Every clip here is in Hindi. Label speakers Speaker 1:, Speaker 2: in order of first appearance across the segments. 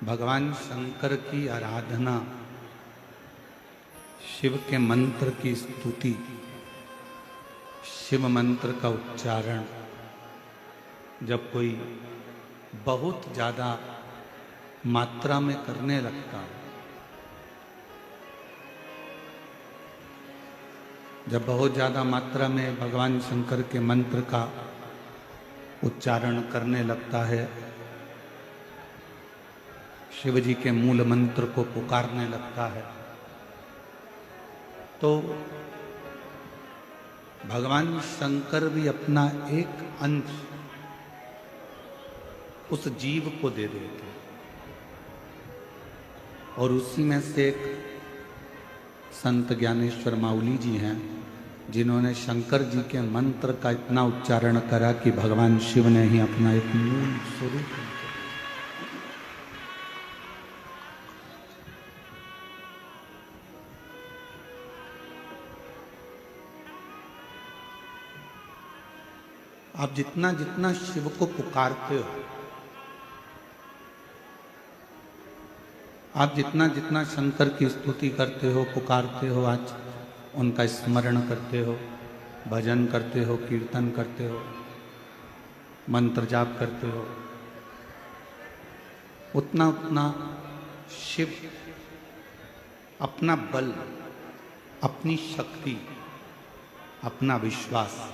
Speaker 1: भगवान शंकर की आराधना, शिव के मंत्र की स्तुति, शिव मंत्र का उच्चारण जब कोई बहुत ज़्यादा मात्रा में करने लगता है, जब बहुत ज़्यादा मात्रा में भगवान शंकर के मंत्र का उच्चारण करने लगता है, शिव जी के मूल मंत्र को पुकारने लगता है, तो भगवान शंकर भी अपना एक अंश उस जीव को दे देते और उसी में से एक संत ज्ञानेश्वर माउली जी हैं जिन्होंने शंकर जी के मंत्र का इतना उच्चारण करा कि भगवान शिव ने ही अपना एक मूल स्वरूप। आप जितना जितना शिव को पुकारते हो, आप जितना जितना शंकर की स्तुति करते हो, पुकारते हो, आज उनका स्मरण करते हो, भजन करते हो, कीर्तन करते हो, मंत्र जाप करते हो, उतना उतना शिव अपना बल, अपनी शक्ति, अपना विश्वास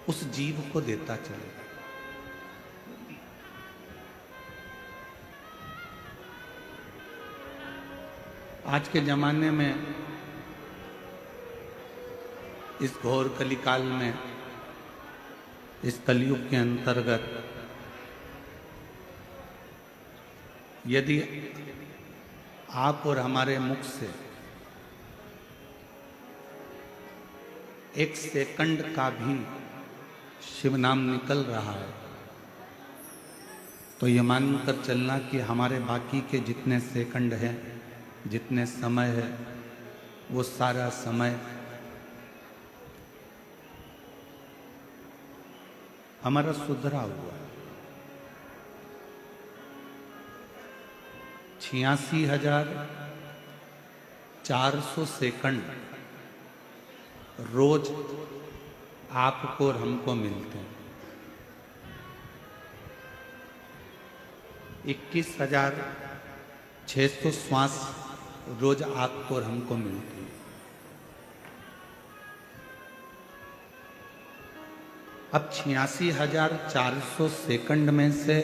Speaker 1: उस जीव को देता चलेगा। आज के जमाने में, इस घोर कलिकाल में, इस कलयुग के अंतर्गत यदि आप और हमारे मुख से एक सेकंड का भी शिव नाम निकल रहा है तो ये मानकर चलना कि हमारे बाकी के जितने सेकंड हैं, जितने समय है, वो सारा समय हमारा सुधरा हुआ है। 86,400 सेकंड रोज आपको और हमको मिलते हैं। 21,600 श्वास रोज आपको और हमको मिलते हैं। अब 86,400 सेकंड में से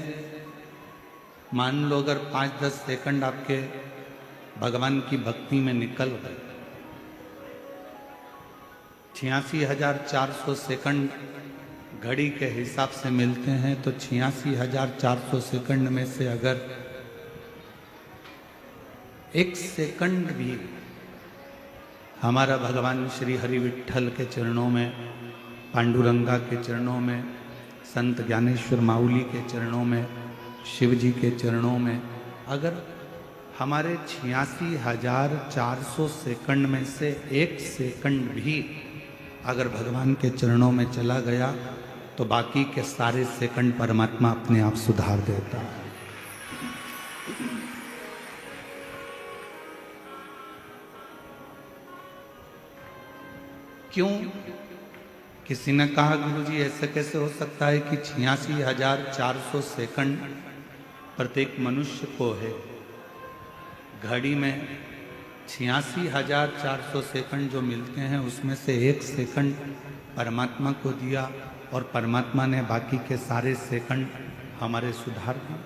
Speaker 1: मान लो अगर 5-10 सेकंड आपके भगवान की भक्ति में निकल गए, 86,400 सेकंड घड़ी के हिसाब से मिलते हैं, तो 86,400 सेकंड में से अगर एक सेकंड भी हमारा भगवान श्री हरि विठ्ठल के चरणों में, पांडुरंगा के चरणों में, संत ज्ञानेश्वर माउली के चरणों में, शिव जी के चरणों में, अगर हमारे 86,400 सेकंड में से एक सेकंड भी अगर भगवान के चरणों में चला गया तो बाकी के सारे सेकंड परमात्मा अपने आप सुधार देता है। क्यों? किसी ने कहा गुरुजी ऐसे कैसे हो सकता है कि 86,400 सेकंड प्रत्येक मनुष्य को है। घड़ी में 86,400 सेकंड जो मिलते हैं उसमें से एक सेकंड परमात्मा को दिया और परमात्मा ने बाकी के सारे सेकंड हमारे सुधार दिए।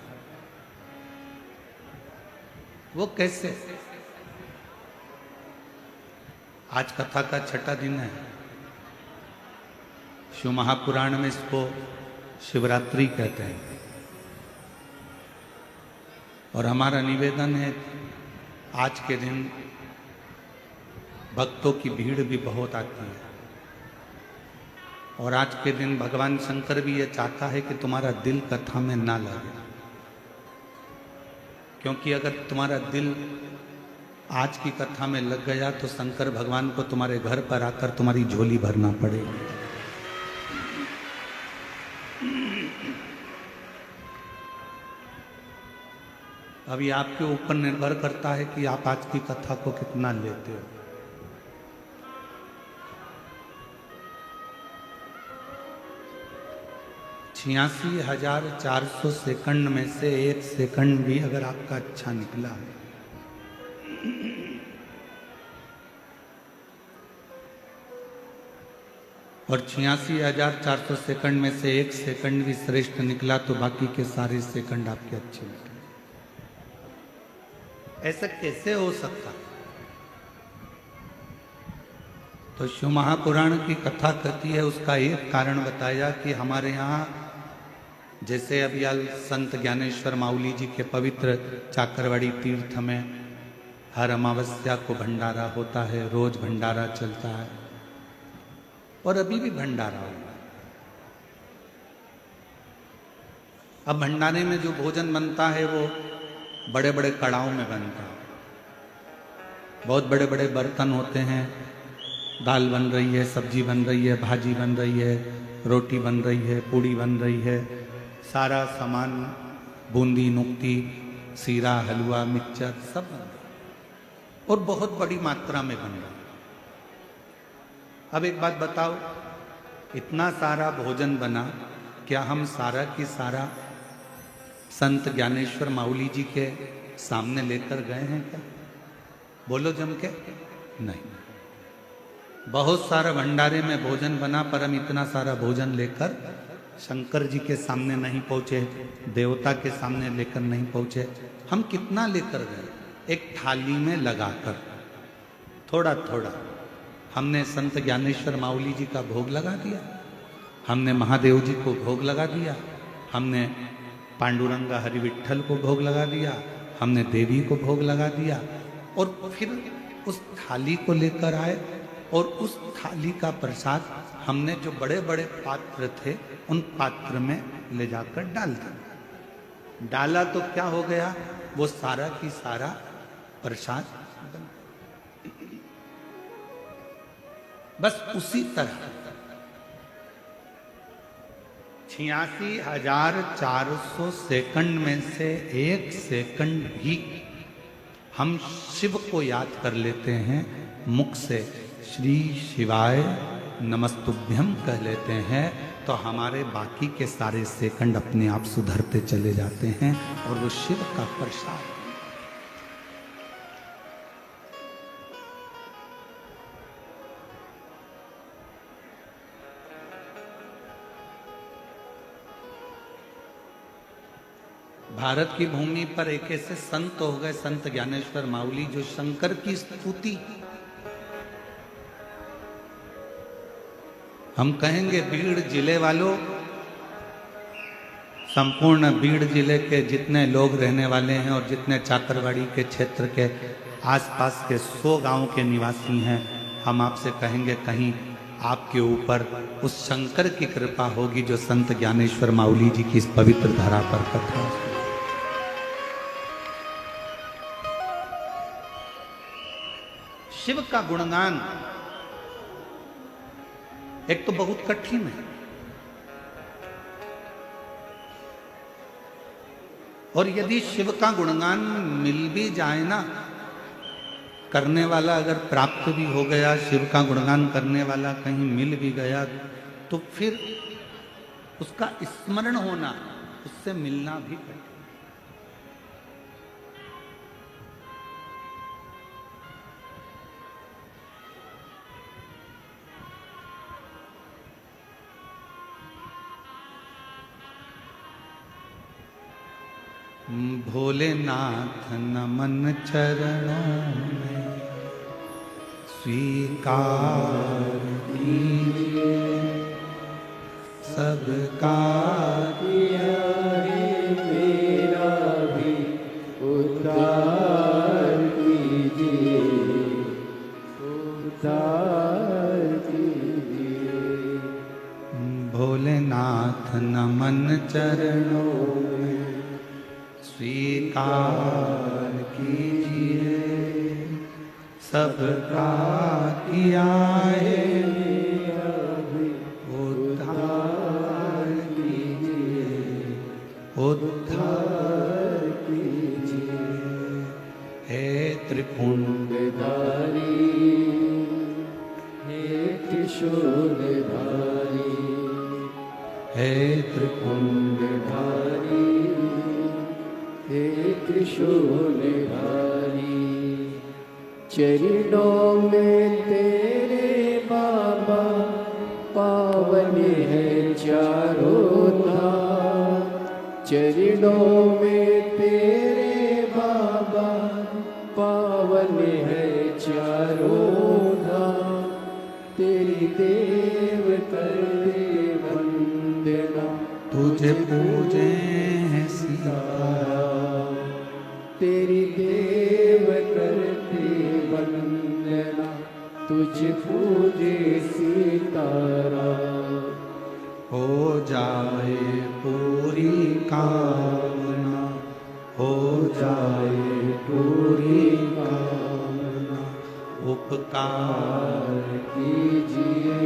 Speaker 1: वो कैसे? आज कथा का छठा दिन है। शिव महापुराण में इसको शिवरात्रि कहते हैं और हमारा निवेदन है, आज के दिन भक्तों की भीड़ भी बहुत आती है और आज के दिन भगवान शंकर भी ये चाहता है कि तुम्हारा दिल कथा में ना लगे, क्योंकि अगर तुम्हारा दिल आज की कथा में लग गया तो शंकर भगवान को तुम्हारे घर पर आकर तुम्हारी झोली भरना पड़ेगी। अभी आपके ऊपर निर्भर करता है कि आप आज की कथा को कितना लेते हो। छियासी 400 सेकंड में से 1 सेकंड भी अगर आपका अच्छा निकला है और 86,400 सेकंड में से 1 सेकंड भी श्रेष्ठ निकला तो बाकी के सारे सेकंड आपके अच्छे निकले। ऐसा कैसे हो सकता? तो शिव महापुराण की कथा कहती है, उसका एक कारण बताया कि हमारे यहाँ जैसे अभी संत ज्ञानेश्वर माउली जी के पवित्र चाकरवाड़ी तीर्थ में हर अमावस्या को भंडारा होता है, रोज भंडारा चलता है और अभी भी भंडारा होगा। अब भंडारे में जो भोजन बनता है वो बड़े बड़े कड़ाओं में बनता है, बहुत बड़े बड़े बर्तन होते हैं, दाल बन रही है, सब्जी बन रही है, भाजी बन रही है, रोटी बन रही है, पूड़ी बन रही है, सारा सामान बूंदी नुक्ती सीरा हलवा मिक्सचर सब बन रहा है और बहुत बड़ी मात्रा में बन रहा है। अब एक बात बताओ, इतना सारा भोजन बना, क्या हम सारा की सारा संत ज्ञानेश्वर माउली जी के सामने लेकर गए हैं क्या? बोलो जम के। नहीं, बहुत सारा भंडारे में भोजन बना पर हम इतना सारा भोजन लेकर शंकर जी के सामने नहीं पहुंचे, देवता के सामने लेकर नहीं पहुंचे। हम कितना लेकर गए? एक थाली में लगाकर थोड़ा थोड़ा हमने संत ज्ञानेश्वर माउली जी का भोग लगा दिया, हमने महादेव जी को भोग लगा दिया, हमने पांडुरंगा हरि विट्ठल को भोग लगा दिया, हमने देवी को भोग लगा दिया और फिर उस थाली को लेकर आए और उस थाली का प्रसाद हमने जो बड़े बड़े पात्र थे उन पात्र में ले जाकर डाल दिया। डाला तो क्या हो गया? वो सारा की सारा प्रसाद बन। बस उसी तरह 86,400 सेकंड में से 1 सेकंड भी हम शिव को याद कर लेते हैं, मुख से श्री शिवाय नमस्तुभ्यम कह लेते हैं, तो हमारे बाकी के सारे सेकंड अपने आप सुधरते चले जाते हैं और वो शिव का प्रसाद। भारत की भूमि पर एक ऐसे संत हो गए, संत ज्ञानेश्वर माउली, जो शंकर की स्तुति, हम कहेंगे बीड़ जिले वालों, संपूर्ण बीड़ जिले के जितने लोग रहने वाले हैं और जितने चाकरवाड़ी के क्षेत्र के आसपास के 100 गांव के निवासी हैं, हम आपसे कहेंगे कहीं आपके ऊपर उस शंकर की कृपा होगी जो संत ज्ञानेश्वर माउली जी की इस पवित्र धरा पर कथा। शिव का गुणगान एक तो बहुत कठिन है और यदि शिव का गुणगान मिल भी जाए ना, करने वाला अगर प्राप्त भी हो गया, शिव का गुणगान करने वाला कहीं मिल भी गया, तो फिर उसका स्मरण होना, उससे मिलना भी कठिन। भोलेनाथ नमन चरणों में स्वीकार कीजिए, सबका
Speaker 2: किया है मेरा भी उद्धार कीजिए, उद्धार कीजिए।
Speaker 1: भोलेनाथ नमन चरणों में स्वीकार कीजिए, सबका किया है मेरा भी उद्धार कीजिए, उद्धार कीजिए। हे त्रिपुंड
Speaker 2: धारी, हे त्रिशूलधारी,
Speaker 1: हे त्रिपुंड
Speaker 2: धारी, हे त्रिशूलधारी। चरणों में तेरे बाबा पावन है चारों धाम। चरणों में तेरे बाबा पावन है चारों धाम। तेरी देव करते वंदना,
Speaker 1: तुझे पूजे हैं सीताराम।
Speaker 2: तेरी देव करते वंदना, तुझे पूजे सीताराम।
Speaker 1: हो जाए पूरी कामना, हो जाए पूरी कामना। उपकार
Speaker 2: कीजिए,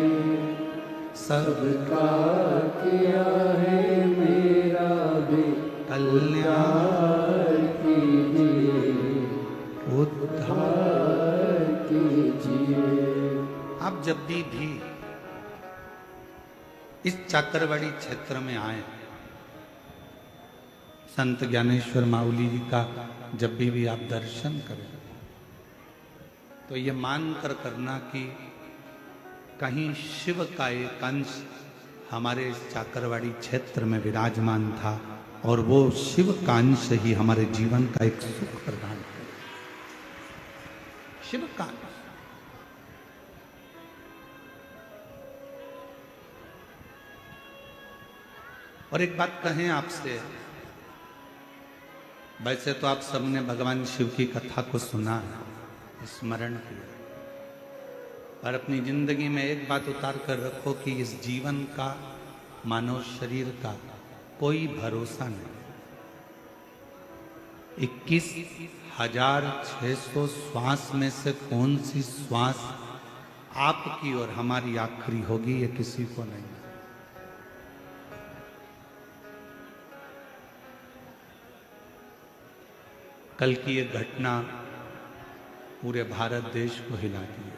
Speaker 1: सबका
Speaker 2: किया है मेरा भी
Speaker 1: कल्याण
Speaker 2: कीजिए,
Speaker 1: उद्धार
Speaker 2: कीजिए।
Speaker 1: आप जब भी इस चाकरवाड़ी क्षेत्र में आए, संत ज्ञानेश्वर माउली जी का जब भी आप दर्शन करें, तो ये मान कर करना कि कहीं शिव का एक अंश हमारे इस चाकरवाड़ी क्षेत्र में विराजमान था, और वो शिव का अंश ही हमारे जीवन का एक सुख प्रदान करे। शिव का अंश। और एक बात कहें आपसे, वैसे तो आप सबने भगवान शिव की कथा को सुना है, स्मरण किया, पर अपनी जिंदगी में एक बात उतार कर रखो कि इस जीवन का, मानव शरीर का कोई भरोसा नहीं। 21,600 श्वास में से कौन सी श्वास आपकी और हमारी आखिरी होगी, ये किसी को नहीं। कल की ये घटना पूरे भारत देश को हिला दी।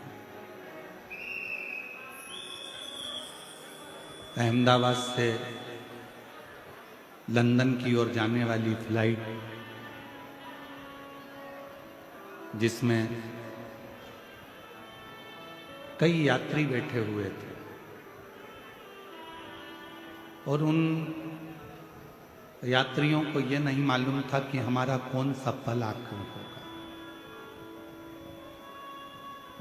Speaker 1: अहमदाबाद से लंदन की ओर जाने वाली फ्लाइट, जिसमें कई यात्री बैठे हुए थे, और उन यात्रियों को यह नहीं मालूम था कि हमारा कौन सा पल आखिर होगा।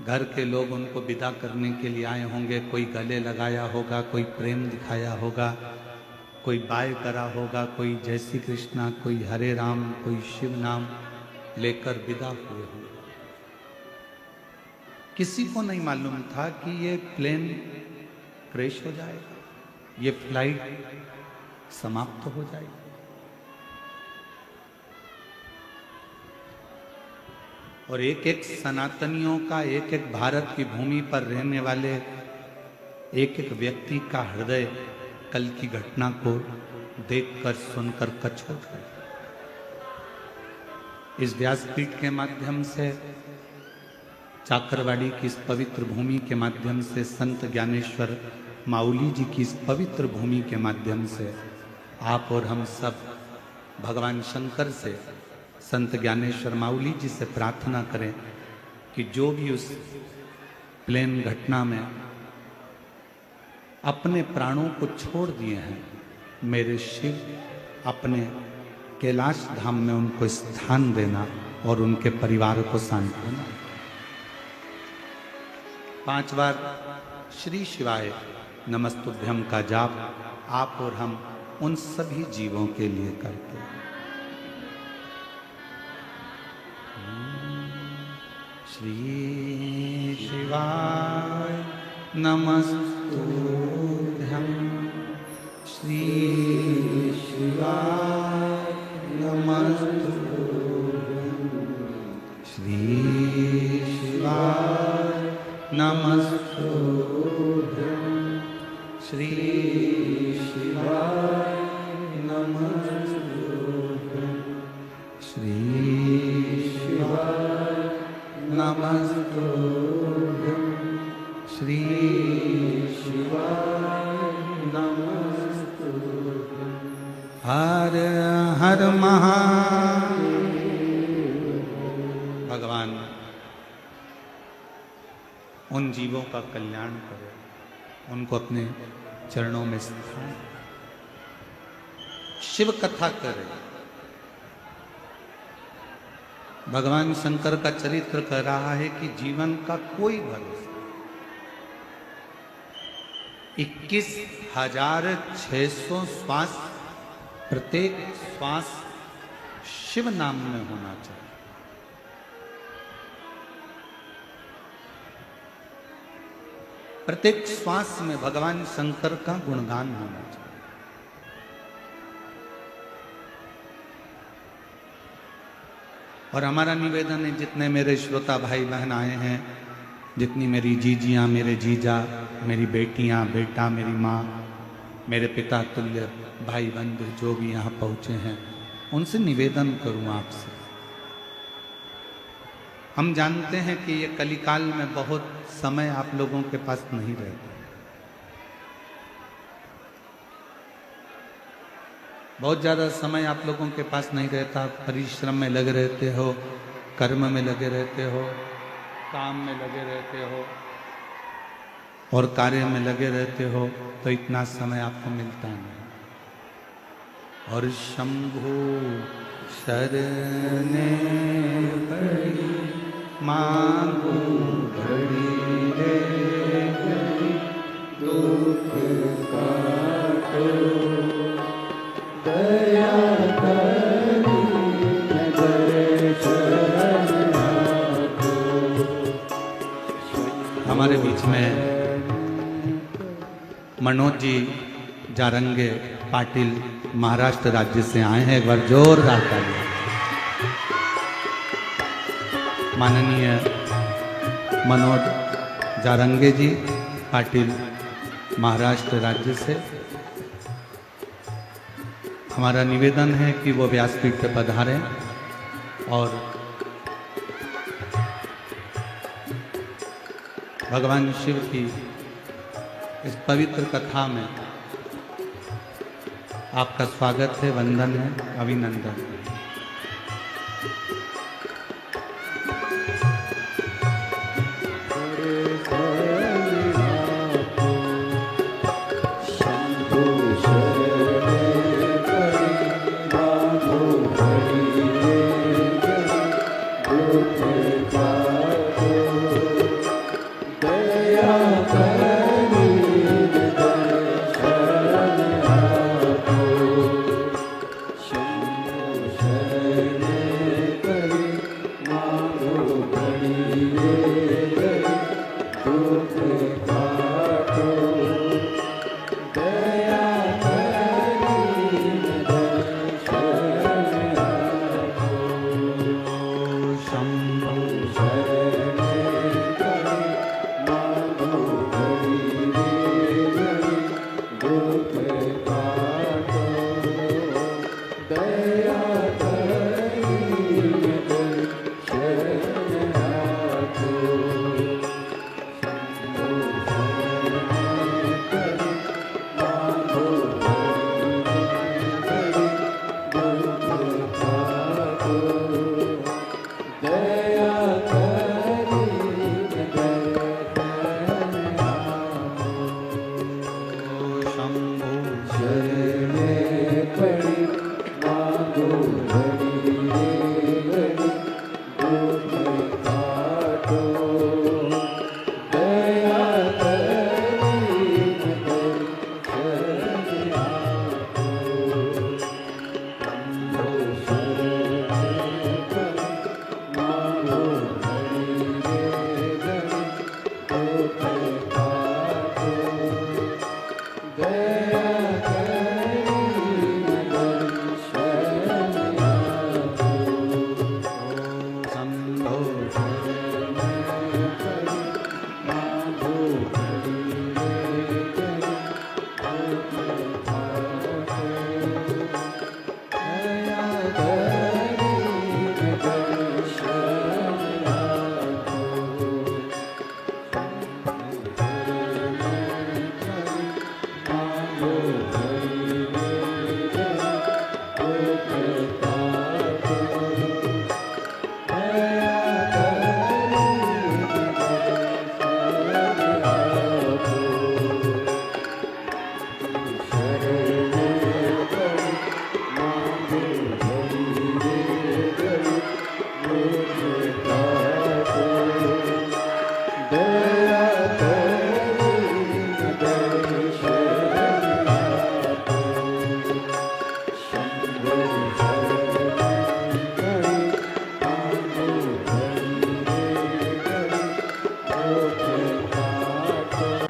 Speaker 1: घर के लोग उनको विदा करने के लिए आए होंगे, कोई गले लगाया होगा, कोई प्रेम दिखाया होगा, कोई बाय करा होगा, कोई जय श्री कृष्णा, कोई हरे राम, कोई शिव नाम लेकर विदा हुए होंगे। किसी को नहीं मालूम था कि ये प्लेन क्रैश हो जाएगा, ये फ्लाइट समाप्त हो जाएगी। और एक एक सनातनियों का, एक एक भारत की भूमि पर रहने वाले एक एक व्यक्ति का हृदय कल की घटना को देखकर सुनकर कचोट गया। इस व्यासपीठ के माध्यम से, चाकरवाड़ी की इस पवित्र भूमि के माध्यम से, संत ज्ञानेश्वर माउली जी की इस पवित्र भूमि के माध्यम से आप और हम सब भगवान शंकर से, संत ज्ञानेश्वर माउली जी से प्रार्थना करें कि जो भी उस प्लेन घटना में अपने प्राणों को छोड़ दिए हैं, मेरे शिव अपने कैलाश धाम में उनको स्थान देना और उनके परिवार को सांत्वना। 5 बार श्री शिवाय नमस्तुभ्यम का जाप आप और हम उन सभी जीवों के लिए करते हैं। श्री शिवाय नमस्तुभ्यम, श्री शिवाय नमस्तुभ्यम, श्री शिवाय नमस्तुभ्यम, श्री शिवाय नमस्तुभ्यम, श्री शिवाय हर महादेव। भगवान उन जीवों का कल्याण करे, उनको अपने चरणों में स्थान, शिव कथा करे। भगवान शंकर का चरित्र कह रहा है कि जीवन का कोई भरोसा 21,600 श्वास, प्रत्येक श्वास शिव नाम में होना चाहिए। प्रत्येक श्वास में भगवान शंकर का गुणगान होना चाहिए। और हमारा निवेदन है, जितने मेरे श्रोता भाई बहन आए हैं, जितनी मेरी जीजियाँ, मेरे जीजा, मेरी बेटियाँ, बेटा, मेरी माँ, मेरे पिता तुल्य भाई बंधु जो भी यहाँ पहुँचे हैं, उनसे निवेदन करूँ आपसे। हम जानते हैं कि ये कलिकाल में बहुत समय आप लोगों के पास नहीं रहता, बहुत ज़्यादा समय आप लोगों के पास नहीं रहता। परिश्रम में लगे रहते हो, कर्म में लगे रहते हो, काम में लगे रहते हो और कार्य में लगे रहते हो, तो इतना समय आपको मिलता नहीं। और शंभु शरणे पड़ी मांगू घड़ी रे घड़ी, दुख काटो
Speaker 2: दया करी दर्शन आपको।
Speaker 1: हमारे बीच में मनोज जी जारंगे पाटिल महाराष्ट्र राज्य से आए हैं, एक बार जोरदार तालियां। माननीय मनोज जारंगे जी पाटिल महाराष्ट्र राज्य से, हमारा निवेदन है कि वो व्यासपीठ पर पधारें और भगवान शिव की इस पवित्र कथा में आपका स्वागत है, वंदन है, अभिनंदन है।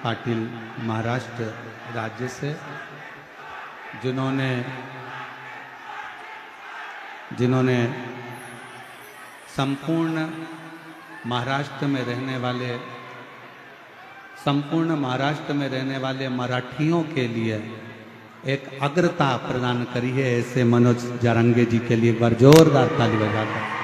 Speaker 1: पाटिल महाराष्ट्र राज्य से, जिन्होंने संपूर्ण महाराष्ट्र में रहने वाले मराठियों के लिए एक अग्रता प्रदान करी है, ऐसे मनोज जारंगे जी के लिए एक बार जोरदार ताली बजाकर।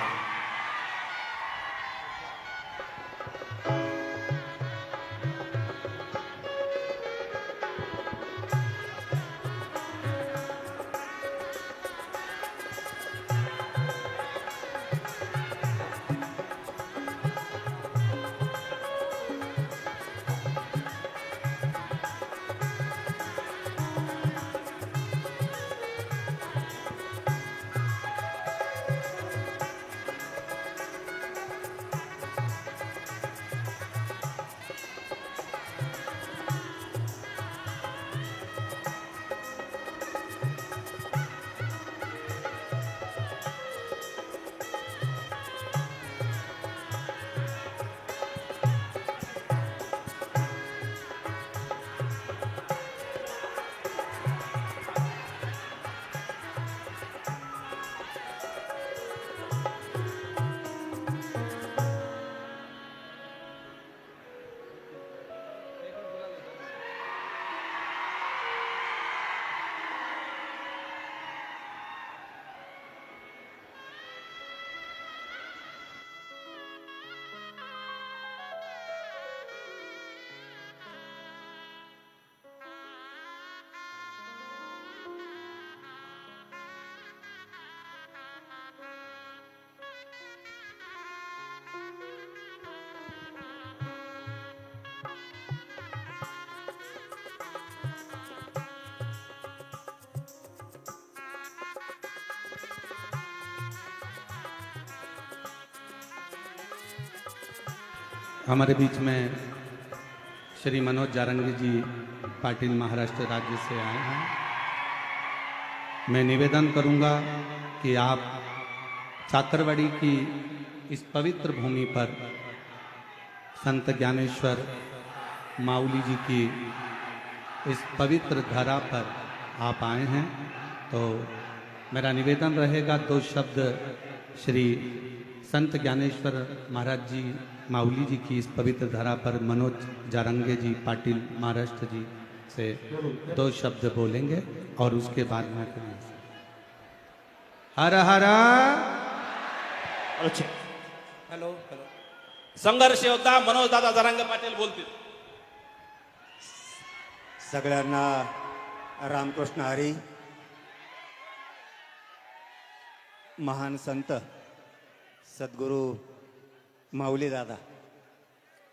Speaker 1: हमारे बीच में श्री मनोज जारंगी जी पाटिल महाराष्ट्र राज्य से आए हैं। मैं निवेदन करूंगा कि आप चाकरवाड़ी की इस पवित्र भूमि पर संत ज्ञानेश्वर माउली जी की इस पवित्र धरा पर आप आए हैं, तो मेरा निवेदन रहेगा दो शब्द श्री संत ज्ञानेश्वर महाराज जी माउली जी की इस पवित्र धरा पर मनोज जारंगे जी पाटिल महाराष्ट्र जी से दो शब्द बोलेंगे और उसके बाद मैं हर हर
Speaker 3: अच्छा हॅलो हॅलो संघर्ष योद्धा मनोज दादा जारंगे पाटील बोलतील.
Speaker 4: सगळ्यांना रामकृष्ण हरी. महान संत सद्गुरू माऊली दादा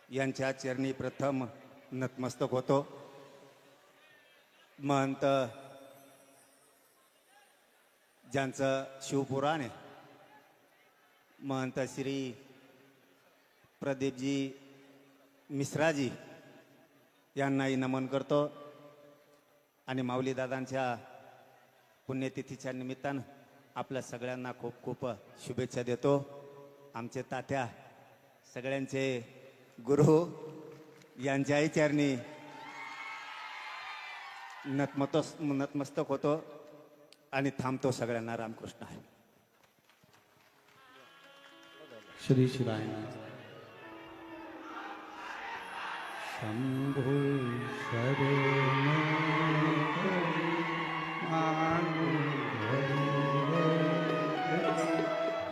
Speaker 4: यांच्या चरणी प्रथम नतमस्तक होतो. महंत ज्यांचं शिवपुराण आहे, महंत श्री प्रदीपजी मिश्राजी यांनाही नमन करतो आणि माऊली दादांच्या पुण्यतिथीच्या निमित्तानं आपल्या सगळ्यांना खूप खूप शुभेच्छा देतो. आमचे तात्या सगळ्यांचे गुरु यांच्याही चरणी नतमस्तक होतो आणि थांबतो. सगळ्यांना रामकृष्ण आहे.
Speaker 1: श्री शिवाय शंभु शरण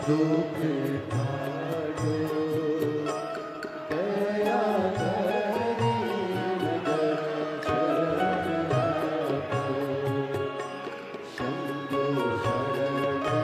Speaker 2: दुख भागो दया करी दर्शन आपको शंभु शरण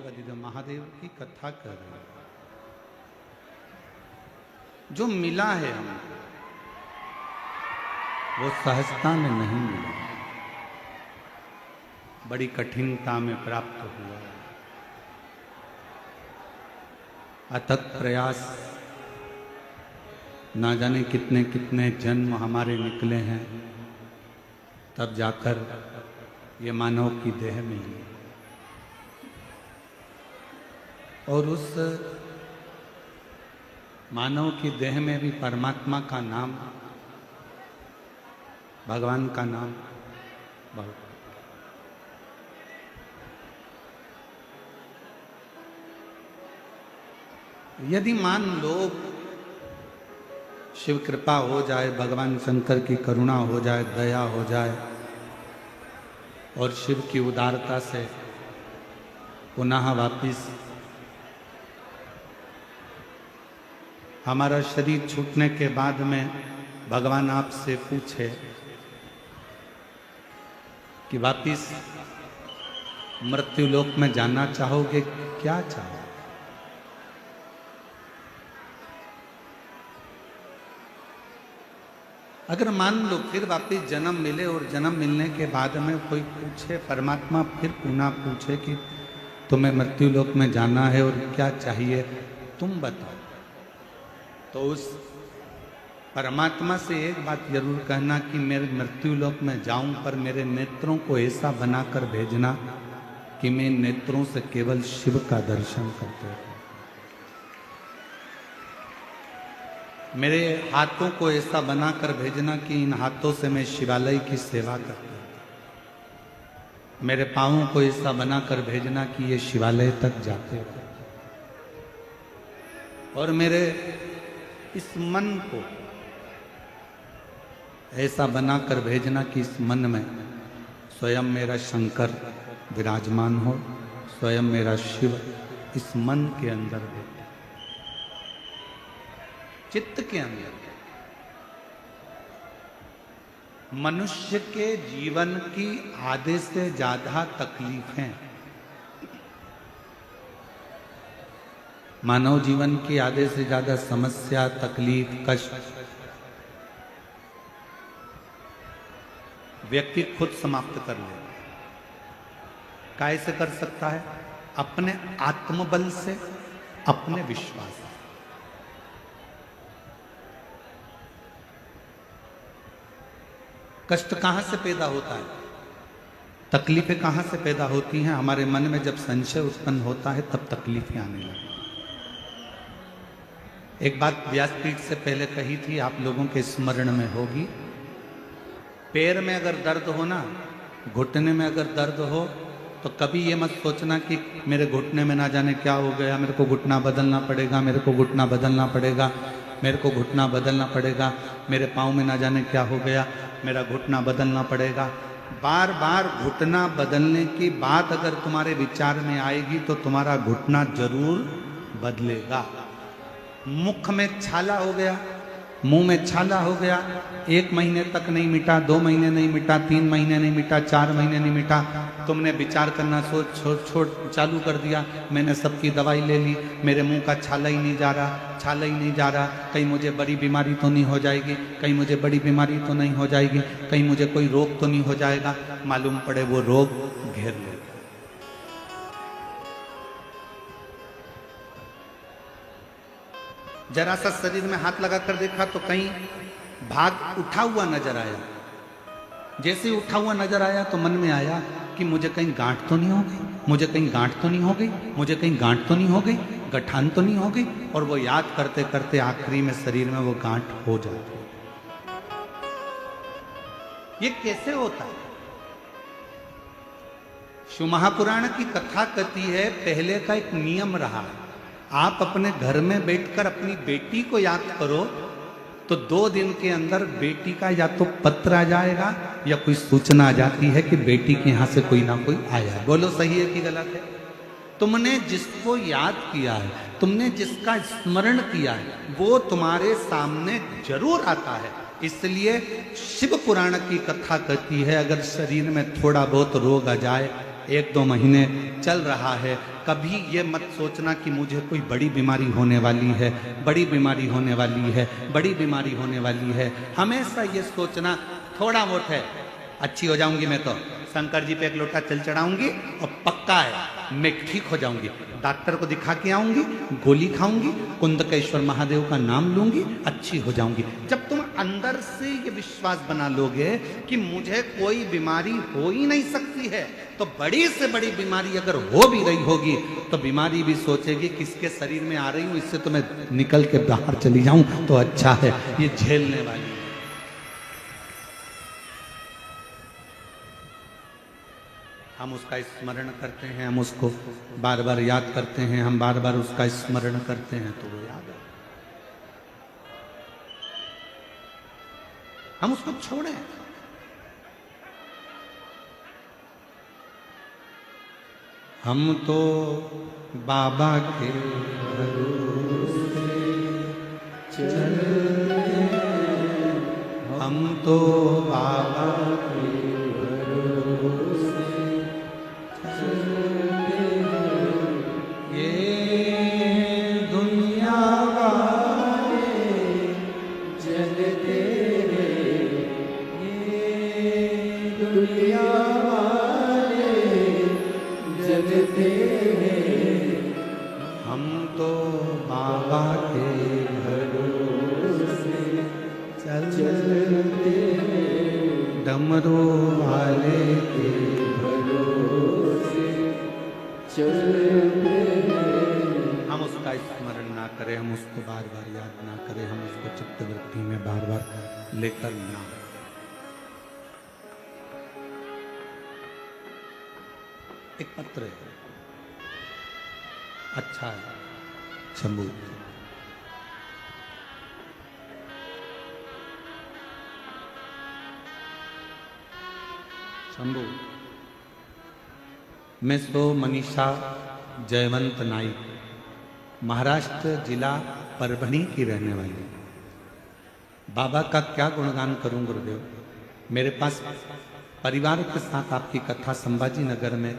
Speaker 1: कदिद महादेव की कथा कर रहे हैं। जो मिला है हमको वो सहजता में नहीं मिला, बड़ी कठिनता में प्राप्त हुआ। अथक प्रयास, ना जाने कितने कितने जन्म हमारे निकले हैं, तब जाकर ये मानव की देह मिली। और उस मानव की देह में भी परमात्मा का नाम, भगवान का नाम बहुत। यदि मान लो शिव कृपा हो जाए, भगवान शंकर की करुणा हो जाए, दया हो जाए और शिव की उदारता से पुनः वापिस हमारा शरीर छूटने के बाद में भगवान आपसे पूछे कि वापिस मृत्यु लोक में जाना चाहोगे, क्या चाहो? अगर मान लो फिर वापिस जन्म मिले और जन्म मिलने के बाद में कोई पूछे, परमात्मा फिर पुनः पूछे कि तुम्हें मृत्यु लोक में जाना है और क्या चाहिए, तुम बताओ, तो उस परमात्मा से एक बात जरूर कहना कि मेरे मृत्यु लोक में जाऊं, पर मेरे नेत्रों को ऐसा बनाकर भेजना कि मैं नेत्रों से केवल शिव का दर्शन करते रहूं। मेरे हाथों को ऐसा बनाकर भेजना कि इन हाथों से मैं शिवालय की सेवा करता हूं। मेरे पांवों को ऐसा बनाकर भेजना कि ये शिवालय तक जाते हो। और मेरे इस मन को ऐसा बनाकर भेजना कि इस मन में स्वयं मेरा शंकर विराजमान हो, स्वयं मेरा शिव इस मन के अंदर बैठे, चित्त के अंदर। मनुष्य के जीवन की आधे से ज्यादा तकलीफें, मानव जीवन की आधे से ज्यादा समस्या, तकलीफ, कष्ट व्यक्ति खुद समाप्त कर ले। कैसे कर सकता है? अपने आत्मबल से, अपने विश्वास से। कष्ट कहां से पैदा होता है, तकलीफें कहां से पैदा होती हैं? हमारे मन में जब संशय उत्पन्न होता है तब तकलीफें आने लगती। एक बात व्यासपीठ से पहले कही थी, आप लोगों के स्मरण में होगी। पैर में अगर दर्द हो ना, घुटने में अगर दर्द हो, तो कभी ये मत सोचना कि मेरे घुटने में ना जाने क्या हो गया, मेरे को घुटना बदलना पड़ेगा, मेरे को घुटना बदलना पड़ेगा, मेरे को घुटना बदलना पड़ेगा, मेरे पाँव में ना जाने क्या हो गया, मेरा घुटना बदलना पड़ेगा। बार बार घुटना बदलने की बात अगर तुम्हारे विचार में आएगी तो तुम्हारा घुटना जरूर बदलेगा। मुख में छाला हो गया, मुंह में छाला हो गया, 1 महीने तक नहीं मिटा, 2 महीने नहीं मिटा, 3 महीने नहीं मिटा, 4 महीने नहीं मिटा, तुमने विचार करना छोड़ चालू कर दिया, मैंने सबकी दवाई ले ली, मेरे मुंह का छाला ही नहीं जा रहा, छाला ही नहीं जा रहा, कहीं मुझे बड़ी बीमारी तो नहीं हो जाएगी, कहीं मुझे बड़ी बीमारी तो नहीं हो जाएगी, कहीं मुझे कोई रोग तो नहीं हो जाएगा। मालूम पड़े वो रोग घेर ले। जरा सा शरीर में हाथ लगा कर देखा तो कहीं भाग उठा हुआ नजर आया। जैसे उठा हुआ नजर आया तो मन में आया कि मुझे कहीं गांठ तो नहीं हो गई, मुझे कहीं गांठ तो नहीं हो गई, मुझे कहीं गांठ तो नहीं हो गई, गठान तो नहीं हो गई। और वो याद करते करते आखिरी में शरीर में वो गांठ हो जाती। ये कैसे होता है? शिव महापुराण की कथा कहती है, पहले का एक नियम रहा, आप अपने घर में बैठकर अपनी बेटी को याद करो तो 2 दिन के अंदर बेटी का या तो पत्र आ जाएगा या कोई सूचना आ जाती है कि बेटी के यहां से कोई ना कोई आया है। बोलो सही है कि गलत है? तुमने जिसको याद किया है, तुमने जिसका स्मरण किया है, वो तुम्हारे सामने जरूर आता है। इसलिए शिव पुराण की कथा कहती है, अगर शरीर में थोड़ा बहुत रोग आ जाए, 1-2 महीने चल रहा है। कभी ये मत सोचना कि मुझे कोई बड़ी बीमारी होने वाली है, बड़ी बीमारी होने वाली है, बड़ी बीमारी होने वाली है। हमेशा ये सोचना थोड़ा बहुत है, अच्छी हो जाऊंगी मैं तो शंकर जी पे एक लोटा जल चढ़ाऊंगी और पक्का है मैं ठीक हो जाऊंगी। डॉक्टर को दिखा के आऊंगी, गोली खाऊंगी, कुंदकेश्वर महादेव का नाम लूंगी, अच्छी हो जाऊंगी। जब तुम अंदर से ये विश्वास बना लोगे कि मुझे कोई बीमारी हो ही नहीं सकती है, तो बड़ी से बड़ी बीमारी अगर हो भी रही होगी तो बीमारी भी सोचेगी किसके शरीर में आ रही हूं, इससे तो मैं निकल के बाहर चली जाऊं तो अच्छा है, ये झेलने वाली है। हम उसका स्मरण करते हैं, हम उसको बार बार याद करते हैं, हम बार बार उसका स्मरण करते हैं तो वो याद है। हम उसको छोड़ें। हम तो बाबा के भरोसे चलते हैं, हम तो बाबा के हम तो बाबा के भरोसे चलते हैं, डमरू वाले के भरोसे चलते हैं। हम उसका स्मरण ना करें, हम उसको बार बार याद ना करें, हम उसको चित्तवृत्ति में बार बार लेकर ना। एक पत्र है, अच्छा है, शंभू शंभू मैं सो मनीषा जयवंत नाइक, महाराष्ट्र जिला परभणी की रहने वाली। बाबा का क्या गुणगान करूं गुरुदेव। मेरे पास परिवार के साथ आपकी कथा संभाजी नगर में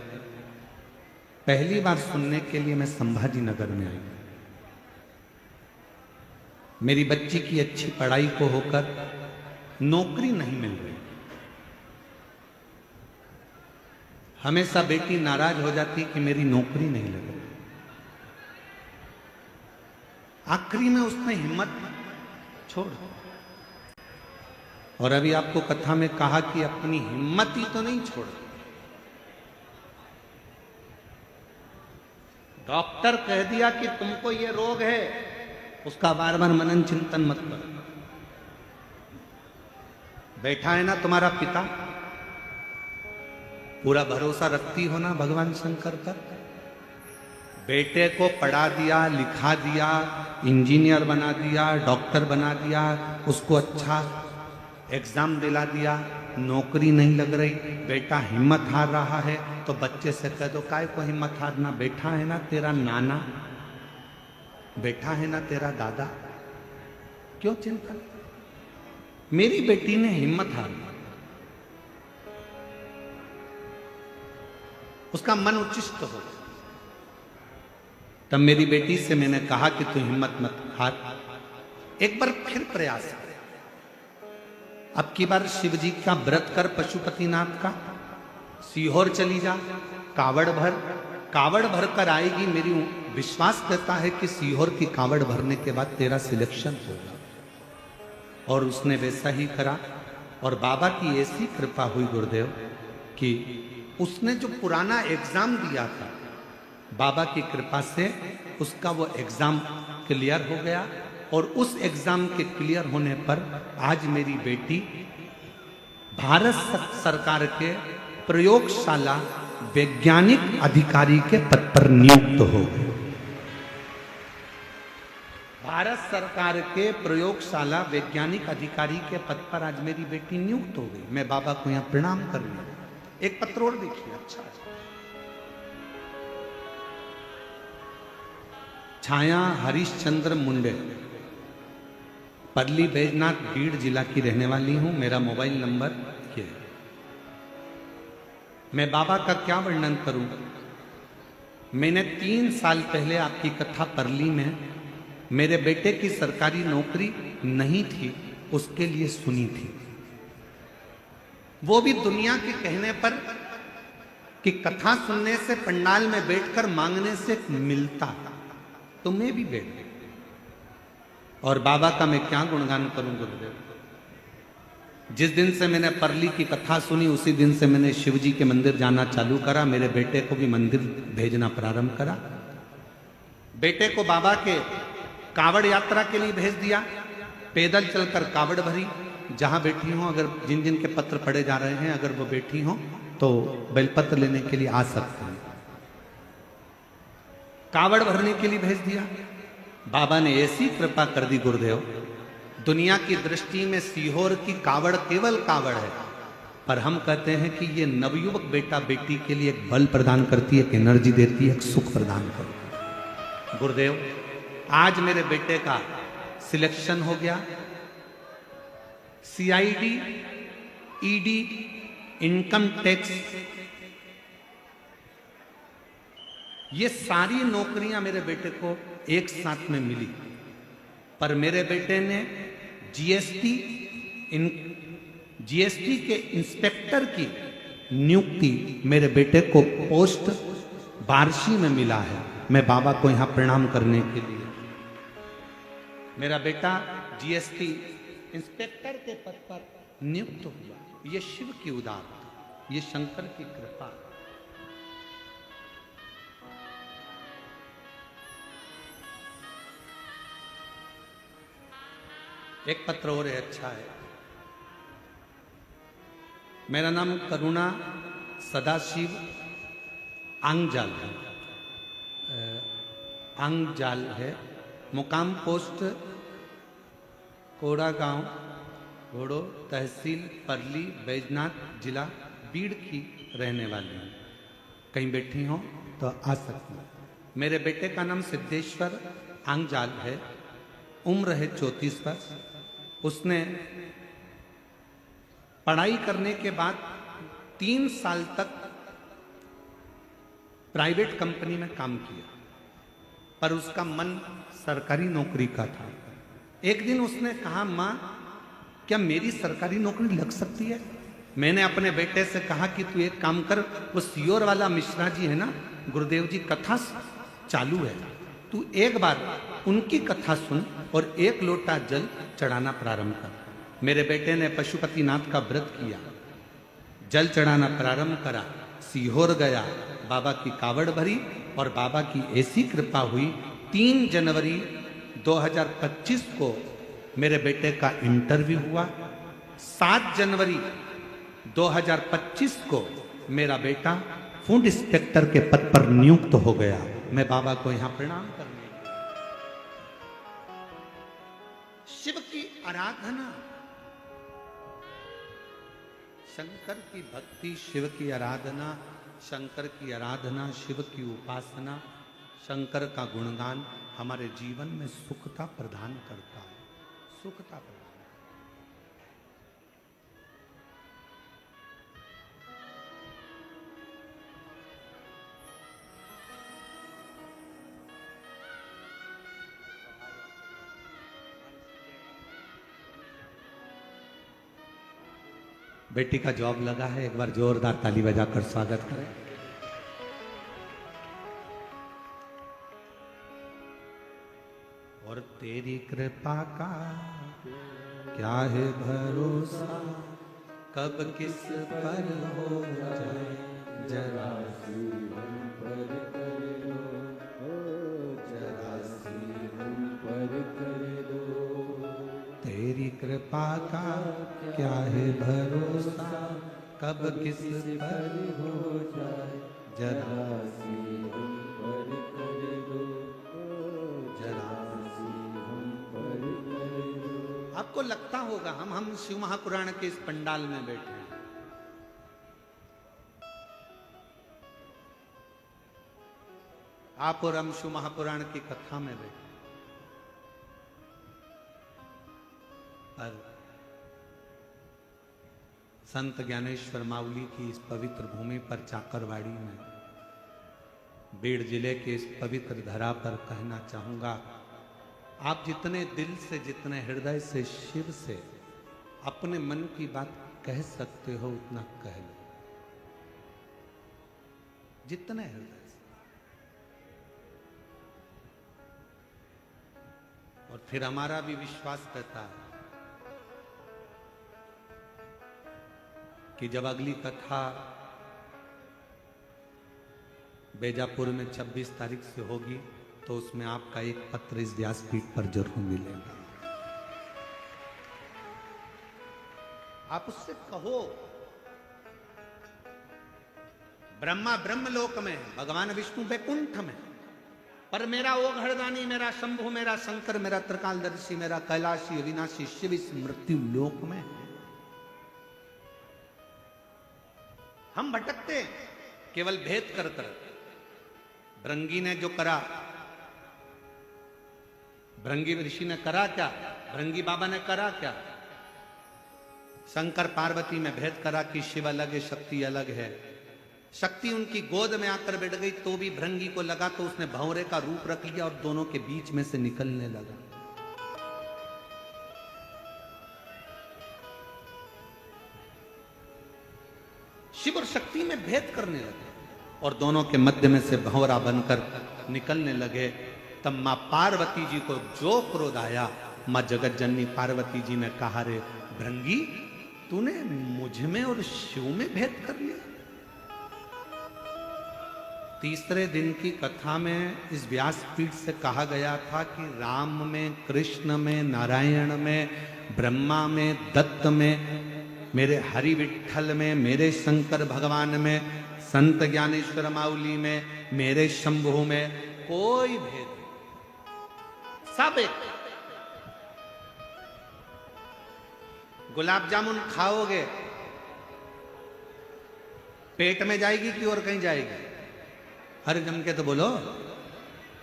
Speaker 1: पहली बार सुनने के लिए मैं संभाजी नगर में आई। मेरी बच्ची की अच्छी पढ़ाई को होकर नौकरी नहीं मिल रही। हमेशा बेटी नाराज हो जाती कि मेरी नौकरी नहीं लग रही। आखिरी में उसने हिम्मत छोड़, और अभी आपको कथा में कहा कि अपनी हिम्मत ही तो नहीं छोड़। डॉक्टर कह दिया कि तुमको ये रोग है, उसका बार बार मनन चिंतन मत करो। बैठा है ना तुम्हारा पिता, पूरा भरोसा रखती हो ना भगवान शंकर पर। बेटे को पढ़ा दिया, लिखा दिया, इंजीनियर बना दिया, डॉक्टर बना दिया, उसको अच्छा एग्जाम दिला दिया, नौकरी नहीं लग रही, बेटा हिम्मत हार रहा है, तो बच्चे से कह दो काय को हिम्मत हारना, बैठा है ना तेरा नाना, बैठा है ना तेरा दादा, क्यों चिंता। मेरी बेटी ने हिम्मत हार ली, उसका मन उच्चिष्ट हो गया। तब मेरी बेटी से मैंने कहा कि तू हिम्मत मत हार, एक बार फिर प्रयास कर। अब की बार शिव जी का व्रत कर, पशुपतिनाथ का, सीहोर चली जा, कावड़ भर कर आएगी। मेरी विश्वास करता है कि सीहोर की कावड़ भरने के बाद तेरा सिलेक्शन होगा। और उसने वैसा ही करा, और बाबा की ऐसी कृपा हुई गुरुदेव कि उसने जो पुराना एग्जाम दिया था, बाबा की कृपा से उसका वो एग्जाम क्लियर हो गया। और उस एग्जाम के क्लियर होने पर आज मेरी बेटी भारत सरकार के प्रयोगशाला वैज्ञानिक अधिकारी के पद पर नियुक्त हो गई। भारत सरकार के प्रयोगशाला वैज्ञानिक अधिकारी के पद पर आज मेरी बेटी नियुक्त हो गई। मैं बाबा को यहां प्रणाम कर रही हूं। एक पत्र और देखिए, अच्छा है। छाया हरिश्चंद्र मुंडे, परली बैजनाथ, बीड़ जिला की रहने वाली हूं। मेरा मोबाइल नंबर ये है। मैं बाबा का क्या वर्णन करूं। मैंने 3 साल पहले आपकी कथा परली में मेरे बेटे की सरकारी नौकरी नहीं थी उसके लिए सुनी थी, वो भी दुनिया के कहने पर कि कथा सुनने से पंडाल में बैठकर मांगने से मिलता, तो मैं भी बैठ गई। और बाबा का मैं क्या गुणगान करूं गुरुदेव। जिस दिन से मैंने परली की कथा सुनी उसी दिन से मैंने शिव जी के मंदिर जाना चालू करा, मेरे बेटे को भी मंदिर भेजना प्रारंभ करा। बेटे को बाबा के कावड़ यात्रा के लिए भेज दिया, पैदल चलकर कावड़ भरी। जहां बैठी हो, अगर जिन जिन के पत्र पढ़े जा रहे हैं अगर वो बैठी हो तो बेलपत्र लेने के लिए आ सकते हैं। कावड़ भरने के लिए भेज दिया। बाबा ने ऐसी कृपा कर दी गुरुदेव, दुनिया की दृष्टि में सीहोर की कावड़ केवल कावड़ है, पर हम कहते हैं कि ये नवयुवक बेटा बेटी के लिए एक बल प्रदान करती है, एक एनर्जी देती है, एक सुख प्रदान करती है। गुरुदेव आज मेरे बेटे का सिलेक्शन हो गया, सीआईडी, ईडी, इनकम टैक्स, ये सारी नौकरियां मेरे बेटे को एक साथ में मिली। पर मेरे बेटे ने जीएसटी के इंस्पेक्टर की नियुक्ति मेरे बेटे को पोस्ट बारशी में मिला है। मैं बाबा को यहां प्रणाम करने के लिए, मेरा बेटा जीएसटी इंस्पेक्टर के पद पर नियुक्त हुआ। ये शिव की उदारता, ये शंकर की कृपा। एक पत्र और है, अच्छा है। मेरा नाम करुणा सदाशिव आंगजाल है, आंगजाल है। मुकाम पोस्ट कोड़ा गांव, घोड़ो, तहसील परली, बैजनाथ, जिला बीड़ की रहने वाली हूँ। कहीं बैठी हो तो आ सकती हूँ। मेरे बेटे का नाम सिद्धेश्वर आंगजाल है, उम्र है 34 वर्ष। उसने पढ़ाई करने के बाद 3 साल तक प्राइवेट कंपनी में काम किया, पर उसका मन सरकारी नौकरी का था। एक दिन उसने कहा, माँ क्या मेरी सरकारी नौकरी लग सकती है? मैंने अपने बेटे से कहा कि तू एक काम कर, वो सीहोर वाला मिश्रा जी है ना, गुरुदेव जी कथा चालू है, तू एक बार उनकी कथा सुन और 1 लोटा जल चढ़ाना प्रारंभ कर। मेरे बेटे ने पशुपतिनाथ का व्रत किया, जल चढ़ाना प्रारंभ करा, सीहोर गया, बाबा की कावड़ भरी और बाबा की ऐसी कृपा हुई 3 जनवरी 2025 को मेरे बेटे का इंटरव्यू हुआ। 7 जनवरी 2025 को मेरा बेटा फूड इंस्पेक्टर के पद पर नियुक्त हो गया। मैं बाबा को यहां प्रणाम करने, शिव की आराधना, शंकर की भक्ति, शिव की आराधना, शंकर की आराधना, शिव की उपासना, शंकर का गुणगान हमारे जीवन में सुखता प्रदान करता है, सुखता प्रदान। बेटी का जॉब लगा है, एक बार जोरदार ताली बजाकर स्वागत करें। और तेरी कृपा का क्या है भरोसा, कब किस पर हो जाए जरा तेरी कृपा का क्या है भरोसा, कब किस पर हो जाए जरा आपको लगता होगा हम शिव महापुराण के इस पंडाल में बैठे हैं। आप और हम शिव महापुराण की कथा में बैठे, पर संत ज्ञानेश्वर माउली की इस पवित्र भूमि पर चाकरवाड़ी में, बीड़ जिले के इस पवित्र धरा पर कहना चाहूंगा, आप जितने दिल से, जितने हृदय से, शिव से अपने मन की बात कह सकते हो उतना कह लो, जितने हृदय से। और फिर हमारा भी विश्वास रहता है कि जब अगली कथा बेजापुर में 26 तारीख से होगी तो उसमें आपका एक पत्र इस व्यासपीठ पर जरूर मिलेगा। आप उससे कहो, ब्रह्मा ब्रह्मलोक में, भगवान विष्णु वैकुंठ में, पर मेरा वो घरदानी, मेरा शंभु, मेरा शंकर, मेरा त्रिकालदर्शी, मेरा कैलाशी अविनाशी शिव इस मृत्यु लोक में। हम भटकते केवल भेद कर कर। भृंगी ने जो करा, भृंगी ऋषि ने करा क्या, भृंगी बाबा ने करा क्या? शंकर पार्वती में भेद करा कि शिव अलग है, शक्ति अलग है। शक्ति उनकी गोद में आकर बैठ गई तो भी भृंगी को लगा तो उसने भंवरे का रूप रख लिया और दोनों के बीच में से निकलने लगा। शिव और शक्ति में भेद करने लगे और दोनों के मध्य में से भंवरा बनकर निकलने लगे। तब मां पार्वती जी को जो क्रोध आया, मां जगत जननी पार्वती जी ने कहा, रे भृंगी, तूने मुझ में और शिव में भेद कर लिया। तीसरे दिन की कथा में इस व्यासपीठ से कहा गया था कि राम में, कृष्ण में, नारायण में, ब्रह्मा में, दत्त में, मेरे हरि विठ्ठल में, मेरे शंकर भगवान में, संत ज्ञानेश्वर माउली में, मेरे शंभु में कोई भेद नहीं, सब एक। गुलाब जामुन खाओगे पेट में जाएगी कि और कहीं जाएगी? हर जम के तो बोलो,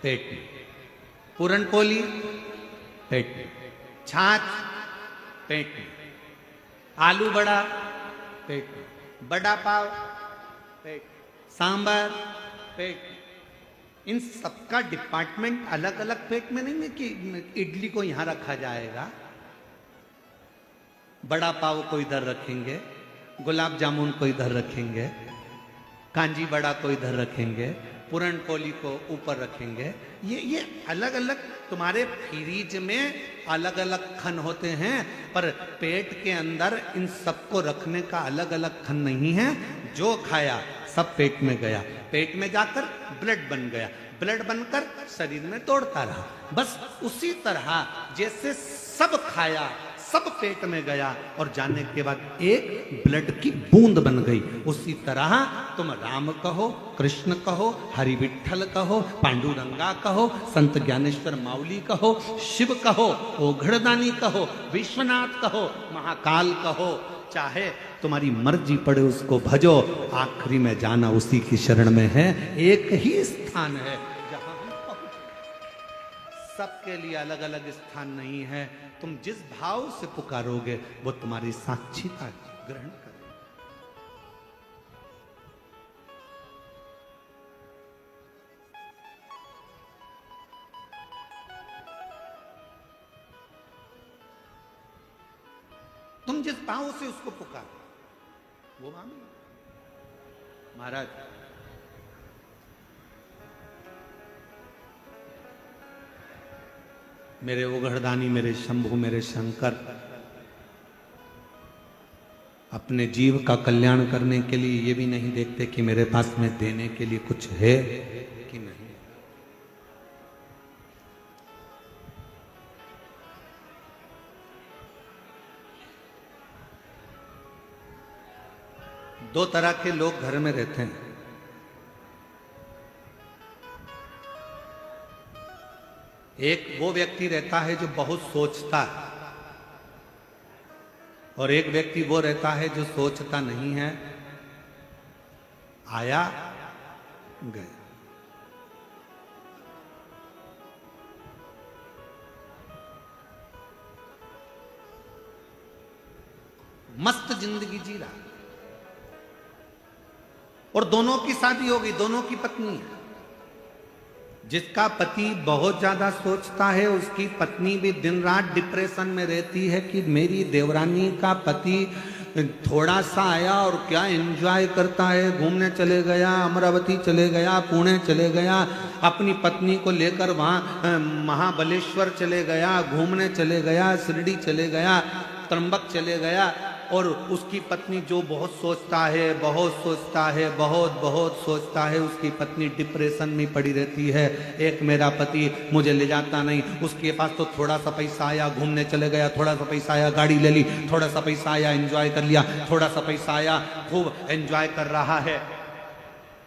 Speaker 1: पेट में। पूरन पोली पेट में, छाछ पेट में, आलू बड़ा पेट में, बड़ा पाव पेट में, सांबर पेट में। इन सबका डिपार्टमेंट अलग अलग पेट में नहीं है कि इडली को यहां रखा जाएगा, बड़ा पाव को इधर रखेंगे, गुलाब जामुन को इधर रखेंगे, कांजी बड़ा को इधर रखेंगे, पूरन पोली को ऊपर रखेंगे। ये अलग अलग तुम्हारे फ्रीज में अलग अलग खन होते हैं, पर पेट के अंदर इन सबको रखने का अलग अलग खन नहीं है। जो खाया सब पेट में गया, पेट में जाकर ब्लड बन गया, ब्लड बनकर शरीर में दौड़ता रहा। बस उसी तरह जैसे सब खाया, सब पेट में गया और जाने के बाद एक ब्लड की बूंद बन गई, उसी तरह तुम राम कहो, कृष्ण कहो, हरि विठ्ठल कहो, पांडुरंगा कहो, संत ज्ञानेश्वर माउली कहो, शिव कहो, ओघड़दानी कहो, विश्वनाथ कहो, महाकाल कहो, चाहे तुम्हारी मर्जी पड़े उसको भजो, आखिरी में जाना उसी की शरण में है। एक ही स्थान है जहां हम पहुंचे, सबके लिए अलग अलग स्थान नहीं है। तुम जिस भाव से पुकारोगे वो तुम्हारी साक्षीता ग्रहण करें। तुम जिस भाव से उसको पुकारो वो मानो। महाराज, मेरे ओघड़दानी, मेरे शंभु, मेरे शंकर अपने जीव का कल्याण करने के लिए ये भी नहीं देखते कि मेरे पास में देने के लिए कुछ है कि नहीं। दो तरह के लोग घर में रहते हैं। एक वो व्यक्ति रहता है जो बहुत सोचता है, और एक व्यक्ति वो रहता है जो सोचता नहीं है, आया गया। मस्त जिंदगी जी रहा, और दोनों की शादी हो गई, दोनों की पत्नी है। जिसका पति बहुत ज्यादा सोचता है, उसकी पत्नी भी दिन रात डिप्रेशन में रहती है कि मेरी देवरानी का पति थोड़ा सा आया और क्या एंजॉय करता है, घूमने चले गया, अमरावती चले गया, पुणे चले गया, अपनी पत्नी को लेकर वहाँ महाबलेश्वर चले गया, घूमने चले गया, शिरडी चले गया, त्र्यंबक चले गया, और उसकी पत्नी जो बहुत सोचता है, बहुत सोचता है, बहुत सोचता है, उसकी पत्नी डिप्रेशन में पड़ी रहती है। एक मेरा पति मुझे ले जाता नहीं, उसके पास तो थोड़ा सा पैसा आया, घूमने चले गया, थोड़ा सा पैसा आया, गाड़ी ले ली, थोड़ा सा पैसा आया, एंजॉय कर लिया, थोड़ा सा पैसा आया, खूब एंजॉय कर रहा है।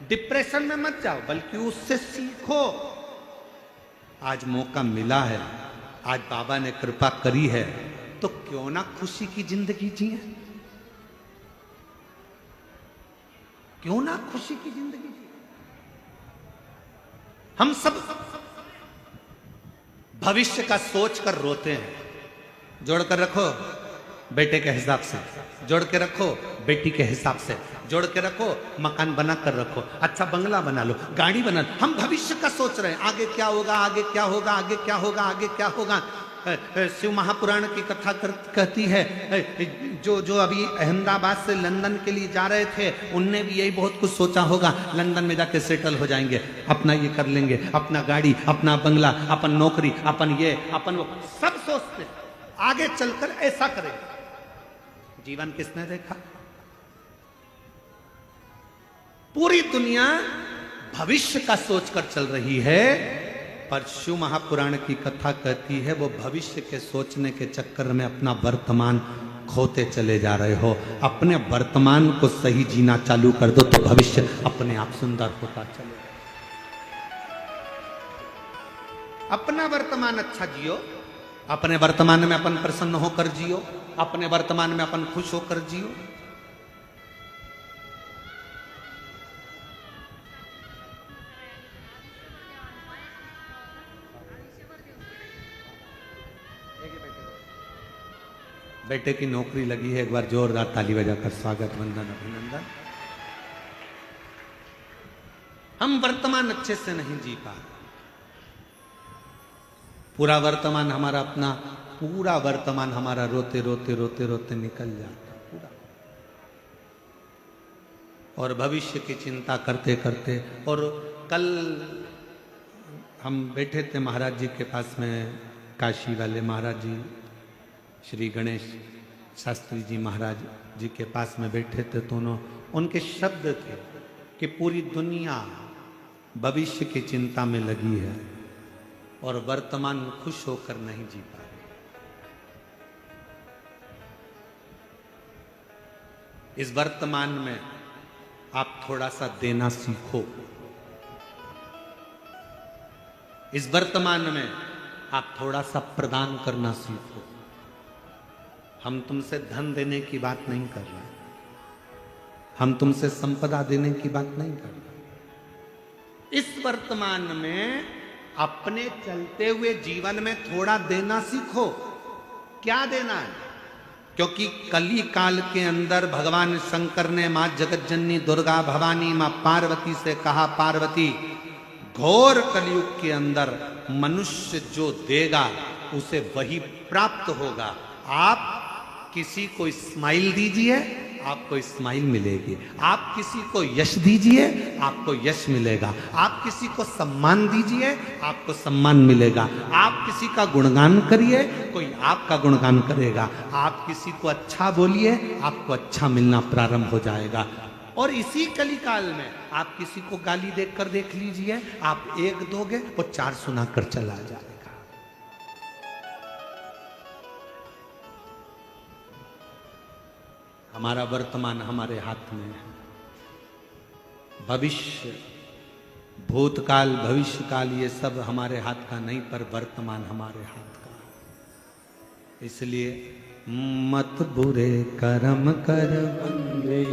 Speaker 1: डिप्रेशन में मत जाओ, बल्कि उससे सीखो। आज मौका मिला है, आज बाबा ने कृपा करी है, तो क्यों ना खुशी की जिंदगी जिए, क्यों ना खुशी की जिंदगी जिए। हम सब भविष्य का सोच कर रोते हैं। जोड़ कर रखो बेटे के हिसाब से, जोड़ के रखो बेटी के हिसाब से, जोड़ के रखो, मकान बना कर रखो, अच्छा बंगला बना लो, गाड़ी बना लो। हम भविष्य का सोच रहे हैं, आगे क्या होगा, आगे क्या होगा, आगे क्या होगा, आगे क्या होगा। शिव महापुराण की कथा कहती है, जो अभी अहमदाबाद से लंदन के लिए जा रहे थे, उनने भी यही बहुत कुछ सोचा होगा, लंदन में जाके सेटल हो जाएंगे, अपना ये कर लेंगे, अपना गाड़ी, अपना बंगला, अपन नौकरी, अपन ये, अपन वो, सब सोचते आगे चलकर ऐसा करेंगे। जीवन किसने देखा? पूरी दुनिया भविष्य का सोचकर चल रही है, पर शिव महापुराण की कथा कहती है वो भविष्य के सोचने के चक्कर में अपना वर्तमान खोते चले जा रहे हो। अपने वर्तमान को सही जीना चालू कर दो तो भविष्य अपने आप सुंदर होता चलेगा। अपना वर्तमान अच्छा जियो, अपने वर्तमान में अपन प्रसन्न होकर जियो, अपने वर्तमान में अपन खुश होकर जियो। बेटे की नौकरी लगी है, एक बार जोरदार ताली बजाकर स्वागत, वंदन, अभिनंदन। हम वर्तमान अच्छे से नहीं जी पा, पूरा वर्तमान हमारा अपना, पूरा वर्तमान हमारा रोते रोते रोते रोते निकल जाता पूरा, और भविष्य की चिंता करते करते। और कल हम बैठे थे महाराज जी के पास में, काशी वाले महाराज जी, श्री गणेश शास्त्री जी महाराज जी के पास में बैठे थे, तो उनके शब्द थे कि पूरी दुनिया भविष्य की चिंता में लगी है और वर्तमान खुश होकर नहीं जी पा रही। इस वर्तमान में आप थोड़ा सा देना सीखो, इस वर्तमान में आप थोड़ा सा प्रदान करना सीखो। हम तुमसे धन देने की बात नहीं कर रहे, हम तुमसे संपदा देने की बात नहीं कर रहे। इस वर्तमान में अपने चलते हुए जीवन में थोड़ा देना सीखो। क्या देना है? क्योंकि कली काल के अंदर भगवान शंकर ने मां जगतजननी दुर्गा भवानी मां पार्वती से कहा, पार्वती, घोर कलयुग के अंदर मनुष्य जो देगा उसे वही प्राप्त होगा। आप किसी को स्माइल दीजिए, आपको स्माइल मिलेगी। आप किसी को यश दीजिए, आपको यश मिलेगा। आप किसी को सम्मान दीजिए, आपको सम्मान मिलेगा। आप किसी का गुणगान करिए, कोई आपका गुणगान करेगा। आप किसी को अच्छा बोलिए, आपको अच्छा मिलना प्रारंभ हो जाएगा। और इसी कलिकाल में आप किसी को गाली देकर देख लीजिए, आप एक दोगे वो चार सुनाकर चला जाएगा। हमारा वर्तमान हमारे हाथ में है। भविष्य, भूतकाल, भविष्यकाल ये सब हमारे हाथ का नहीं, पर वर्तमान हमारे हाथ का। इसलिए मत बुरे कर्म कर बंदे,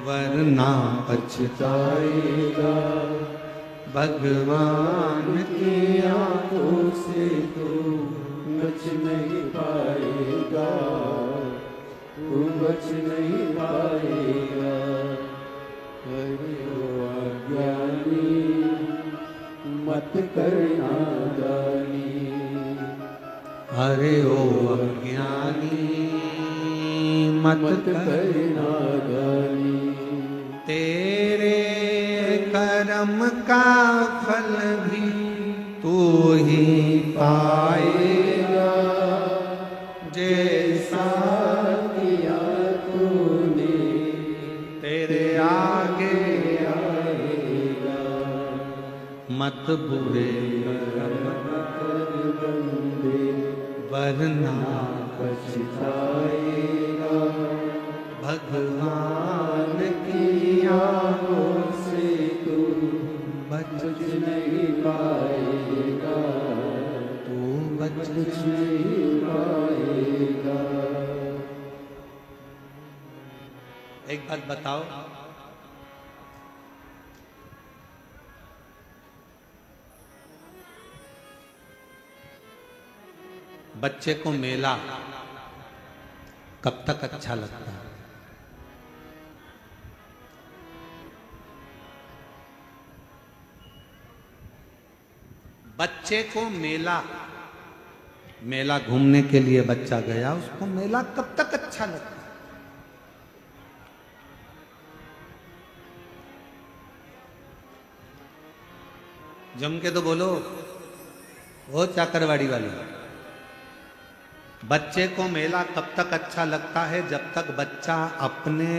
Speaker 1: वरना
Speaker 2: पछताएगा। भगवान की आंखों से तू बच नहीं पाएगा। तू बच नहीं पाएगा। अरे ओ अज्ञानी मत करना दानी।
Speaker 1: अरे ओ अज्ञानी मत
Speaker 2: करना दानी।
Speaker 1: तेरे कर्म का फल भी तू ही पाएगा। जैसा
Speaker 2: किया तूने
Speaker 1: तेरे आगे
Speaker 2: आएगा।
Speaker 1: मत बुरे कर्म
Speaker 2: बंदे
Speaker 1: वरना
Speaker 2: पछताएगा।
Speaker 1: भगवान
Speaker 2: की आंखों से तू
Speaker 1: बच
Speaker 2: नहीं पाएगा।
Speaker 1: तू बच
Speaker 2: नहीं पाएगा।
Speaker 1: एक बात बताओ, बच्चे को मेला कब तक अच्छा लगता है? बच्चे को मेला घूमने के लिए बच्चा गया, उसको मेला कब तक अच्छा लगता है? जम के तो बोलो, वो चाकरवाड़ी वाली। बच्चे को मेला कब तक अच्छा लगता है? जब तक बच्चा अपने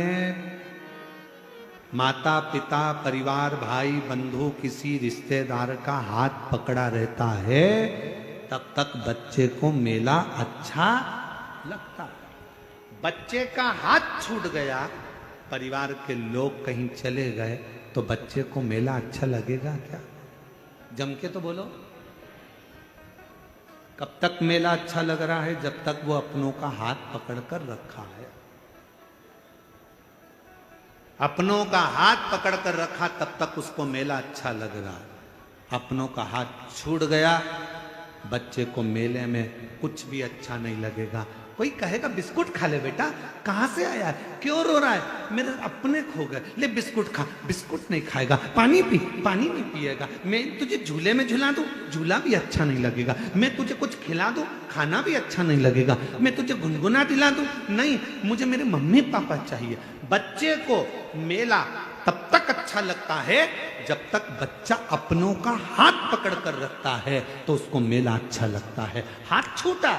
Speaker 1: माता पिता परिवार भाई बंधु किसी रिश्तेदार का हाथ पकड़ा रहता है, तब तक बच्चे को मेला अच्छा लगता है। बच्चे का हाथ छूट गया, परिवार के लोग कहीं चले गए, तो बच्चे को मेला अच्छा लगेगा क्या? जम के तो बोलो। कब तक मेला अच्छा लग रहा है? जब तक वो अपनों का हाथ पकड़कर रखा है। अपनों का हाथ पकड़कर रखा तब तक उसको मेला अच्छा लग रहा है। अपनों का हाथ छूट गया, बच्चे को मेले में कुछ भी अच्छा नहीं लगेगा। कोई कहेगा बिस्कुट खा ले बेटा, कहां से आया है, क्यों रो रहा है? मेरे अपने खो गए, ले बिस्कुट खा। बिस्कुट नहीं खाएगा। पानी पी, पानी नहीं पिएगा। मैं तुझे झूले में झुला दूं, झूला भी अच्छा नहीं लगेगा। मैं तुझे कुछ खिला दूं, खाना भी अच्छा नहीं लगेगा। मैं तुझे गुनगुना दिला दूं, नहीं, मुझे मेरे मम्मी पापा चाहिए। बच्चे को मेला तब तक अच्छा लगता है जब तक बच्चा अपनों का हाथ पकड़ कर रखता है, तो उसको मेला अच्छा लगता है। हाथ छूटा,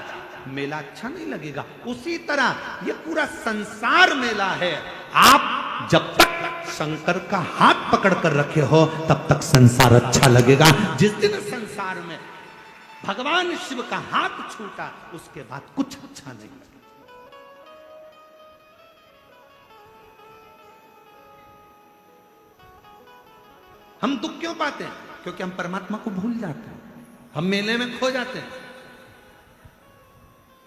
Speaker 1: मेला अच्छा नहीं लगेगा। उसी तरह ये पूरा संसार मेला है। आप जब तक शंकर का हाथ पकड़ कर रखे हो, तब तक संसार अच्छा लगेगा। जिस दिन संसार में भगवान शिव का हाथ छूटा, उसके बाद कुछ अच्छा नहीं लगेगा। हम दुख क्यों पाते हैं? क्योंकि हम परमात्मा को भूल जाते हैं, हम मेले में खो जाते हैं।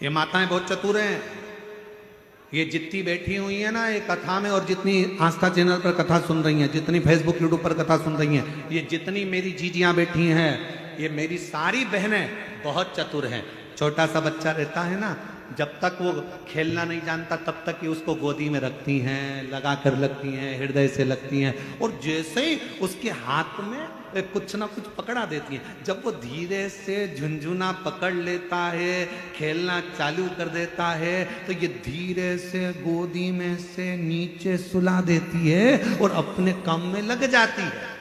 Speaker 1: ये माताएं बहुत चतुर हैं। ये जितनी बैठी हुई है ना ये कथा में, और जितनी आस्था चैनल पर कथा सुन रही हैं, जितनी फेसबुक यूट्यूब पर कथा सुन रही हैं, ये जितनी मेरी जीजियां बैठी हैं, ये मेरी सारी बहनें बहुत चतुर हैं। छोटा सा बच्चा रहता है ना, जब तक वो खेलना नहीं जानता तब तक ये उसको गोदी में रखती हैं, लगा कर लगती हैं, हृदय से लगती हैं, और जैसे ही उसके हाथ में कुछ ना कुछ पकड़ा देती हैं, जब वो धीरे से झुनझुना पकड़ लेता है, खेलना चालू कर देता है, तो ये धीरे से गोदी में से नीचे सुला देती है और अपने काम में लग जाती है।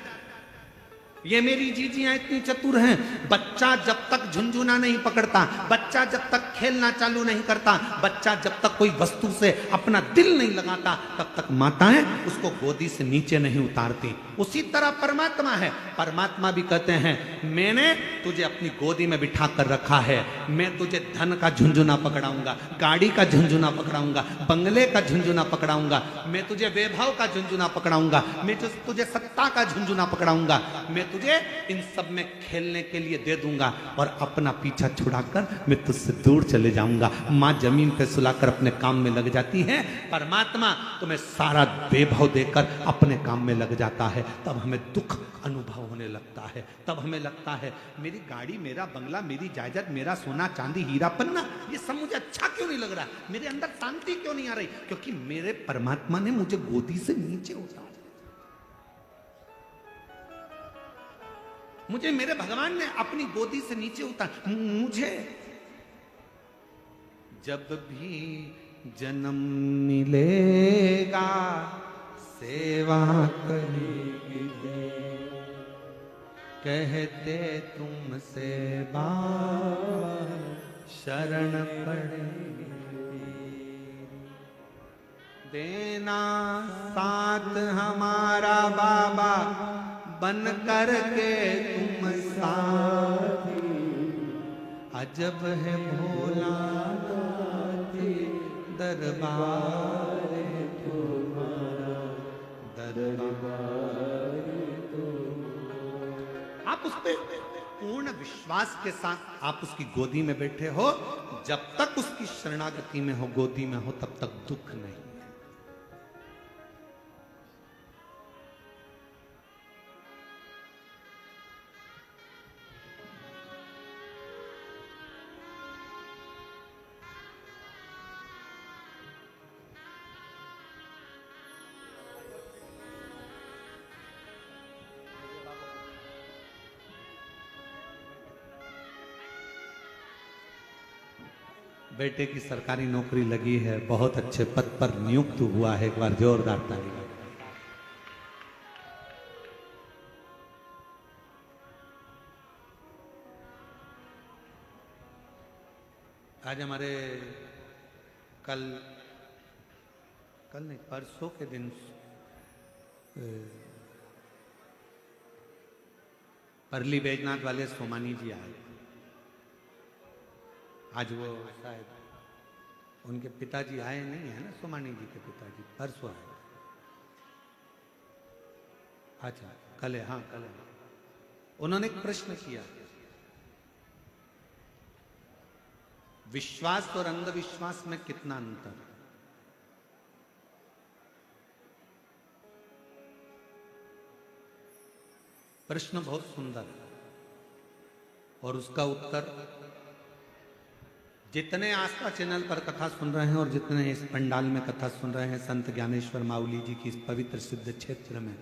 Speaker 1: ये मेरी जीजियां इतनी चतुर हैं। बच्चा जब तक झुनझुना नहीं पकड़ता, बच्चा जब तक खेलना चालू नहीं करता, बच्चा जब तक कोई वस्तु से अपना दिल नहीं लगाता, तब तक माताएं उसको गोदी से नीचे नहीं उतारती। उसी तरह परमात्मा है। परमात्मा भी कहते हैं, मैंने तुझे अपनी गोदी में बिठा कर रखा है, मैं तुझे धन का झुनझुना पकड़ाऊंगा, गाड़ी का झुनझुना पकड़ाऊंगा, बंगले का झुनझुना पकड़ाऊंगा, मैं तुझे वैभव का झुनझुना पकड़ाऊंगा, मैं तुझे सत्ता का झुनझुना पकड़ाऊंगा, मैं तुझे इन सब में खेलने के लिए दे दूंगा और अपना पीछा छुड़ाकर मैं तुझसे दूर चले जाऊंगा। माँ जमीन पे सुलाकर अपने काम में लग जाती है, परमात्मा तुम्हें सारा वैभव देकर अपने काम में लग जाता है। तब हमें दुख अनुभव होने लगता है, तब हमें लगता है मेरी गाड़ी, मेरा बंगला, मेरी जायदाद, मेरा सोना चांदी हीरा पन्ना, ये सब मुझे अच्छा क्यों नहीं लग रहा, मेरे अंदर शांति क्यों नहीं आ रही? क्योंकि मेरे परमात्मा ने मुझे गोदी से नीचे उतारा, मुझे मेरे भगवान ने अपनी गोदी से नीचे उतारा। मुझे जब भी जन्म मिलेगा सेवा करेगी, कहते तुमसे बाबा शरण पड़ेगी, देना साथ हमारा बाबा बन कर के तुम साथी, अजब है भोला दरबार तुम्हारा, दरबार। आप उस पे पूर्ण विश्वास के साथ आप उसकी गोदी में बैठे हो, जब तक उसकी शरणागति में हो, गोदी में हो, तब तक दुख नहीं। बेटे की सरकारी नौकरी लगी है, बहुत अच्छे पद पर नियुक्त हुआ है, एक बार जोरदार ताली। आज हमारे कल नहीं परसों के दिन परली बैजनाथ वाले सोमानी जी आए। आज वो शायद उनके पिताजी आए नहीं है ना, सोमानी जी के पिताजी परसों आए। अच्छा कल है, हाँ कल है। उन्होंने एक प्रश्न किया, विश्वास और अंधविश्वास में कितना अंतर है? प्रश्न बहुत सुंदर है और उसका उत्तर जितने आस्था चैनल पर कथा सुन रहे हैं और जितने इस पंडाल में कथा सुन रहे हैं, संत ज्ञानेश्वर माउली जी की इस पवित्र सिद्ध क्षेत्र में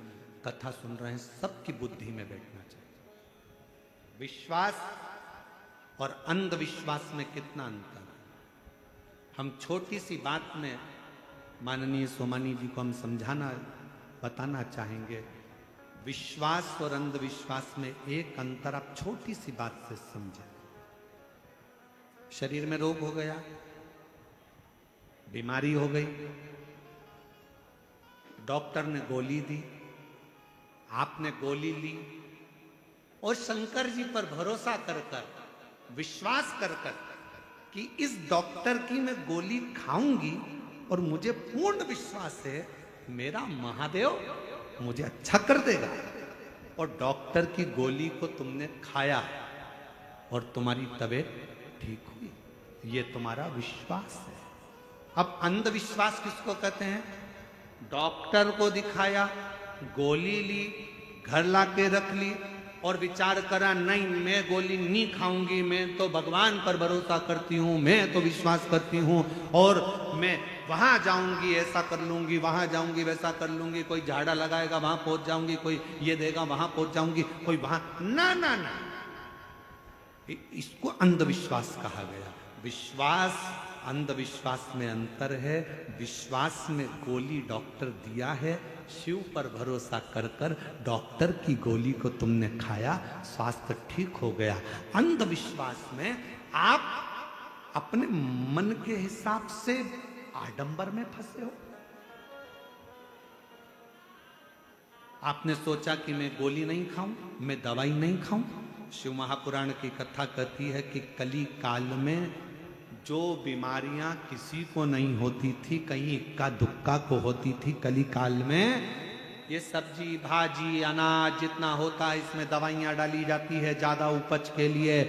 Speaker 1: कथा सुन रहे हैं, सबकी बुद्धि में बैठना चाहिए। विश्वास और अंधविश्वास में कितना अंतर है? हम छोटी सी बात में माननीय सोमानी जी को हम समझाना बताना चाहेंगे। विश्वास और अंधविश्वास में एक अंतर आप छोटी सी बात से समझें। शरीर में रोग हो गया, बीमारी हो गई, डॉक्टर ने गोली दी, आपने गोली ली और शंकर जी पर भरोसा कर कर, विश्वास कर कर कि इस डॉक्टर की मैं गोली खाऊंगी और मुझे पूर्ण विश्वास है मेरा महादेव मुझे अच्छा कर देगा, और डॉक्टर की गोली को तुमने खाया और तुम्हारी तबीयत ठीक हुई, ये तुम्हारा विश्वास है। अब अंधविश्वास किसको कहते हैं? डॉक्टर को दिखाया, गोली ली, घर लाके रख ली और विचार करा नहीं मैं गोली नहीं खाऊंगी, मैं तो भगवान पर भरोसा करती हूँ, मैं तो विश्वास करती हूँ और मैं वहां जाऊंगी ऐसा कर लूंगी, वहां जाऊंगी वैसा कर लूंगी, कोई झाड़ा लगाएगा वहां पहुंच जाऊंगी, कोई ये देगा वहां पहुंच जाऊंगी, कोई वहां ना ना ना, इसको अंधविश्वास कहा गया। विश्वास अंधविश्वास में अंतर है। विश्वास में गोली डॉक्टर दिया है, शिव पर भरोसा कर कर डॉक्टर की गोली को तुमने खाया, स्वास्थ्य ठीक हो गया। अंधविश्वास में आप अपने मन के हिसाब से आडंबर में फंसे हो। आपने सोचा कि मैं गोली नहीं खाऊं, मैं दवाई नहीं खाऊं। शिव महापुराण की कथा कहती है कि कली काल में जो बीमारियां किसी को नहीं होती थी, कहीं इक्का दुक्का को होती थी, कली काल में ये सब्जी भाजी अनाज जितना होता है इसमें दवाइयाँ डाली जाती है ज़्यादा उपज के लिए।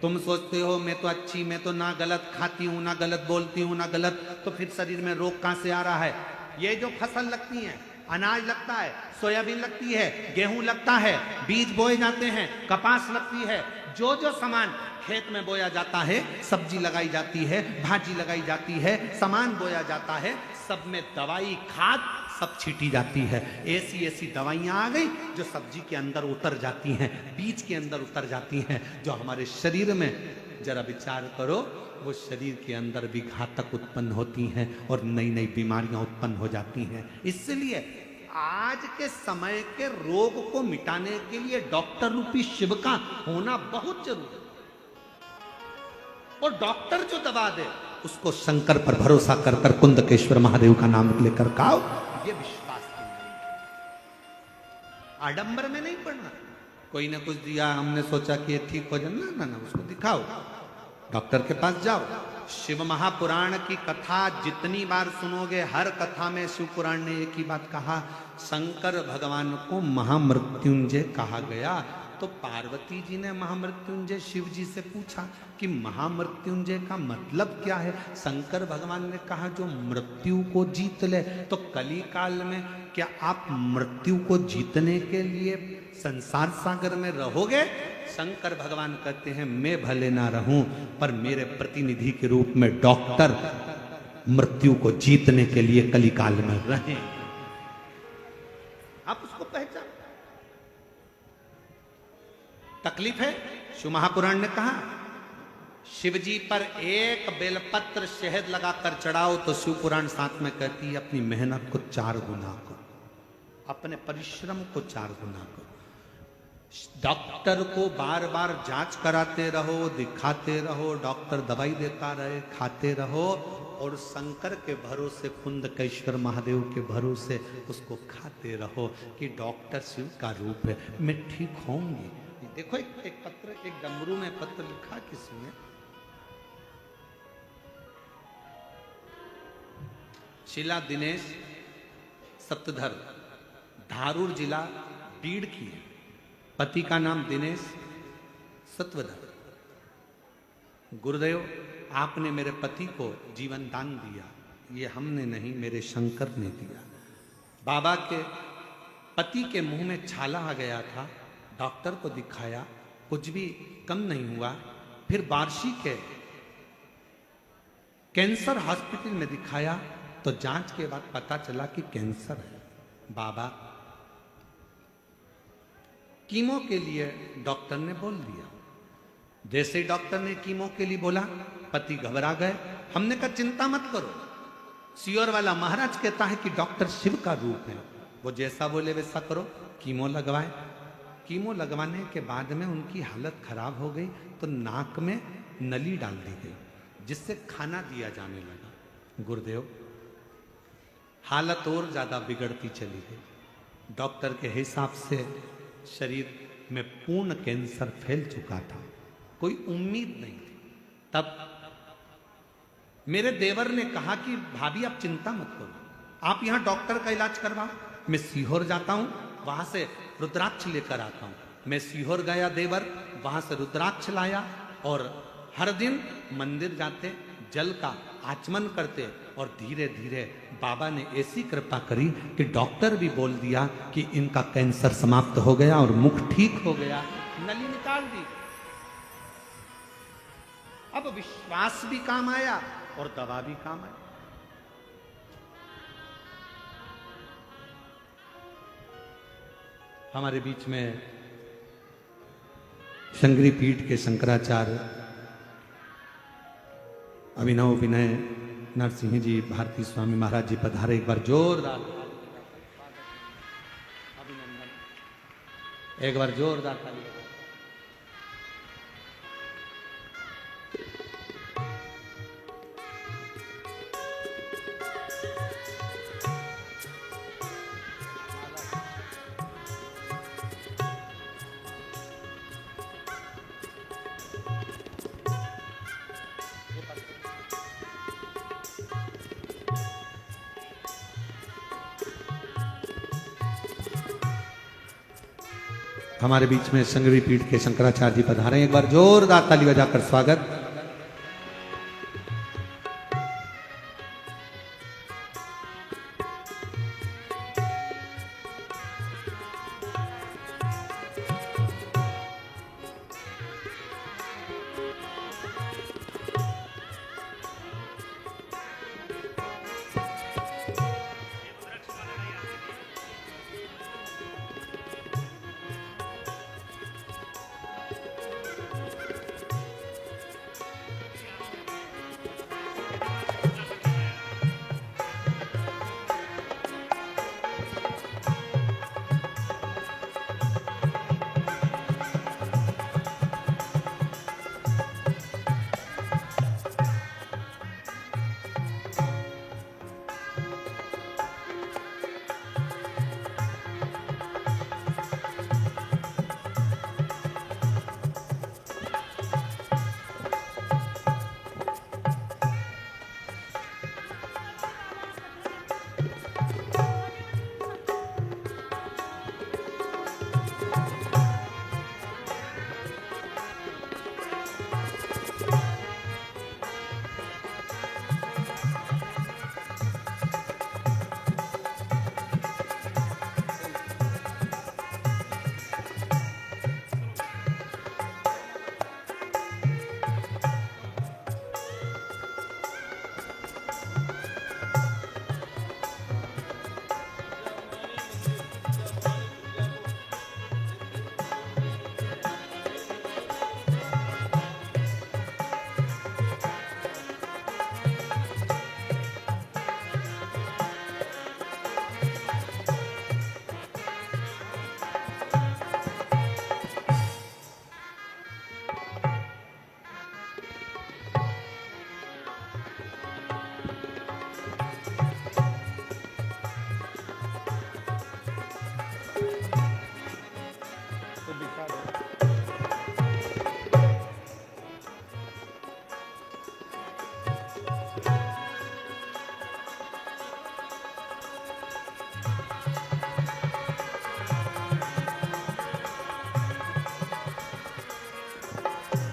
Speaker 1: तुम सोचते हो मैं तो अच्छी, मैं तो ना गलत खाती हूँ ना गलत बोलती हूँ ना गलत, तो फिर शरीर में रोग कहाँ से आ रहा है? ये जो फसल लगती है, अनाज लगता है, सोयाबीन लगती है, गेहूं लगता है, बीज बोए जाते हैं, कपास लगती है, जो जो सामान खेत में बोया जाता है, सब्जी लगाई जाती है, भाजी लगाई जाती है, सामान बोया जाता है, सब में दवाई खाद सब छीटी जाती है। ऐसी ऐसी दवाइयां आ गई जो सब्जी के अंदर उतर जाती हैं, बीज के अंदर उतर जाती हैं, जो हमारे शरीर में जरा विचार करो वो शरीर के अंदर भी घातक उत्पन्न होती हैं और नई नई बीमारियां उत्पन्न हो जाती हैं। इसलिए आज के समय के रोग को मिटाने के लिए डॉक्टर रूपी शिव का होना बहुत जरूरी है। और डॉक्टर जो दवा दे उसको शंकर पर भरोसा कर कर कुंदकेश्वर महादेव का नाम लेकर खाओ, ये विश्वास की नहीं। आडंबर में नहीं पड़ना, कोई ने कुछ दिया हमने सोचा कि ये ठीक हो जाए, ना ना ना, उसको दिखाओ, डॉक्टर के पास जाओ। शिव महापुराण की कथा जितनी बार सुनोगे, हर कथा में शिव पुराण ने एक ही बात कहा, शंकर भगवान को महामृत्युंजय कहा गया। तो पार्वती जी ने महामृत्युंजय शिव जी से पूछा कि महामृत्युंजय का मतलब क्या है? शंकर भगवान ने कहा जो मृत्यु को जीत ले। तो कली काल में क्या आप मृत्यु को जीतने के लिए संसार सागर में रहोगे? शंकर भगवान कहते हैं मैं भले ना रहूं पर मेरे प्रतिनिधि के रूप में डॉक्टर मृत्यु को जीतने के लिए कली काल में रहें। आप उसको पहचान। तकलीफ है, शिव महापुराण ने कहा शिव जी पर एक बेलपत्र शहद लगाकर चढ़ाओ तो शिव पुराण साथ में कहती है अपनी मेहनत को 4 गुना करो, अपने परिश्रम को 4 गुना करो। डॉक्टर को बार बार जांच कराते रहो, दिखाते रहो, डॉक्टर दवाई देता रहे, खाते रहो, और शंकर के भरोसे कुंदकेश्वर महादेव के भरोसे उसको खाते रहो कि डॉक्टर शिव का रूप है, मैं ठीक होंगी। देखो एक पत्र, एक डमरू में पत्र लिखा किसी ने, शिला दिनेश सप्तधर, धारूर जिला बीड़ की है, पति का नाम दिनेश सत्वधर। गुरुदेव आपने मेरे पति को जीवन दान दिया, ये हमने नहीं मेरे शंकर ने दिया। बाबा के पति के मुंह में छाला आ गया था, डॉक्टर को दिखाया, कुछ भी कम नहीं हुआ। फिर बार्शी के कैंसर हॉस्पिटल में दिखाया तो जांच के बाद पता चला कि कैंसर है। बाबा कीमो के लिए डॉक्टर ने बोल दिया। जैसे ही डॉक्टर ने कीमो के लिए बोला पति घबरा गए। हमने कहा चिंता मत करो, सियोर वाला महाराज कहता है कि डॉक्टर शिव का रूप है, वो जैसा बोले वैसा करो। कीमो लगवाए, कीमो लगवाने के बाद में उनकी हालत खराब हो गई तो नाक में नली डाल दी गई जिससे खाना दिया जाने लगा। गुरुदेव हालत और ज्यादा बिगड़ती चली गई। डॉक्टर के हिसाब से शरीर में पूर्ण कैंसर फैल चुका था, कोई उम्मीद नहीं थी। तब मेरे देवर ने कहा कि भाभी आप चिंता मत करो, आप यहां डॉक्टर का इलाज करवाओ, मैं सीहोर जाता हूं, वहां से रुद्राक्ष लेकर आता हूं। मैं सीहोर गया देवर, वहां से रुद्राक्ष लाया और हर दिन मंदिर जाते, जल का आचमन करते, और धीरे धीरे बाबा ने ऐसी कृपा करी कि डॉक्टर भी बोल दिया कि इनका कैंसर समाप्त हो गया और मुख ठीक हो गया, नली निकाल दी। अब विश्वास भी काम आया और दवा भी काम आई। हमारे बीच में शंकरी पीठ के शंकराचार्य अभिनव विनय नरसिंह जी भारती स्वामी महाराज जी पधारे। एक बार जोरदार अभिनंदन, एक बार जोरदार ताली। हमारे बीच में संगवी पीठ के शंकराचार्य जी पधारे हैं। एक बार जोरदार ताली बजाकर स्वागत।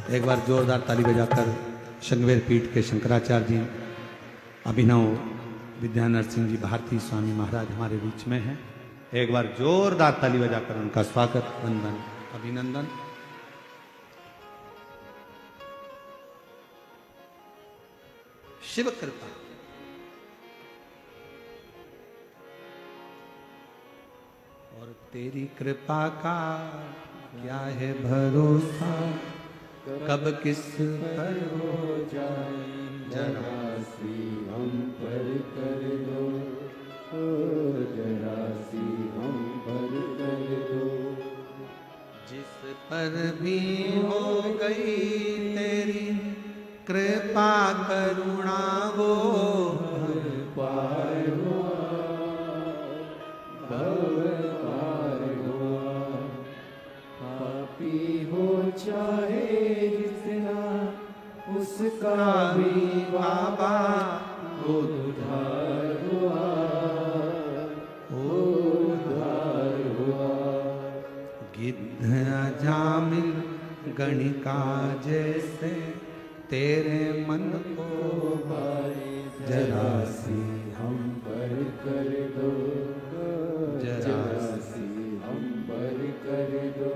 Speaker 1: एक बार जोरदार ताली बजाकर शंकवेर पीठ के शंकराचार्य जी अभिनव विद्यानरसिंह सिंह जी भारती स्वामी महाराज हमारे बीच में हैं। एक बार जोरदार ताली बजाकर उनका स्वागत, वंदन, अभिनंदन। शिव कृपा और तेरी कृपा का क्या है भरोसा, कब किस पर
Speaker 2: हो जाए जरा सी हम पर कर दो, ओ जरा सी हम पर कर दो।
Speaker 1: जिस पर भी हो गई तेरी कृपा करुणा वो
Speaker 2: भव पार हुआ, भव पार हुआ। पापी हो चाहे जितना उसका भी बाबा उद्धार हुआ, उद्धार हुआ।
Speaker 1: गिद्ध अजामिल गणिका जैसे तेरे मन को
Speaker 2: भाई
Speaker 1: जरा सी
Speaker 2: हम पर कर दो,
Speaker 1: जरा
Speaker 2: सी हम पर कर दो।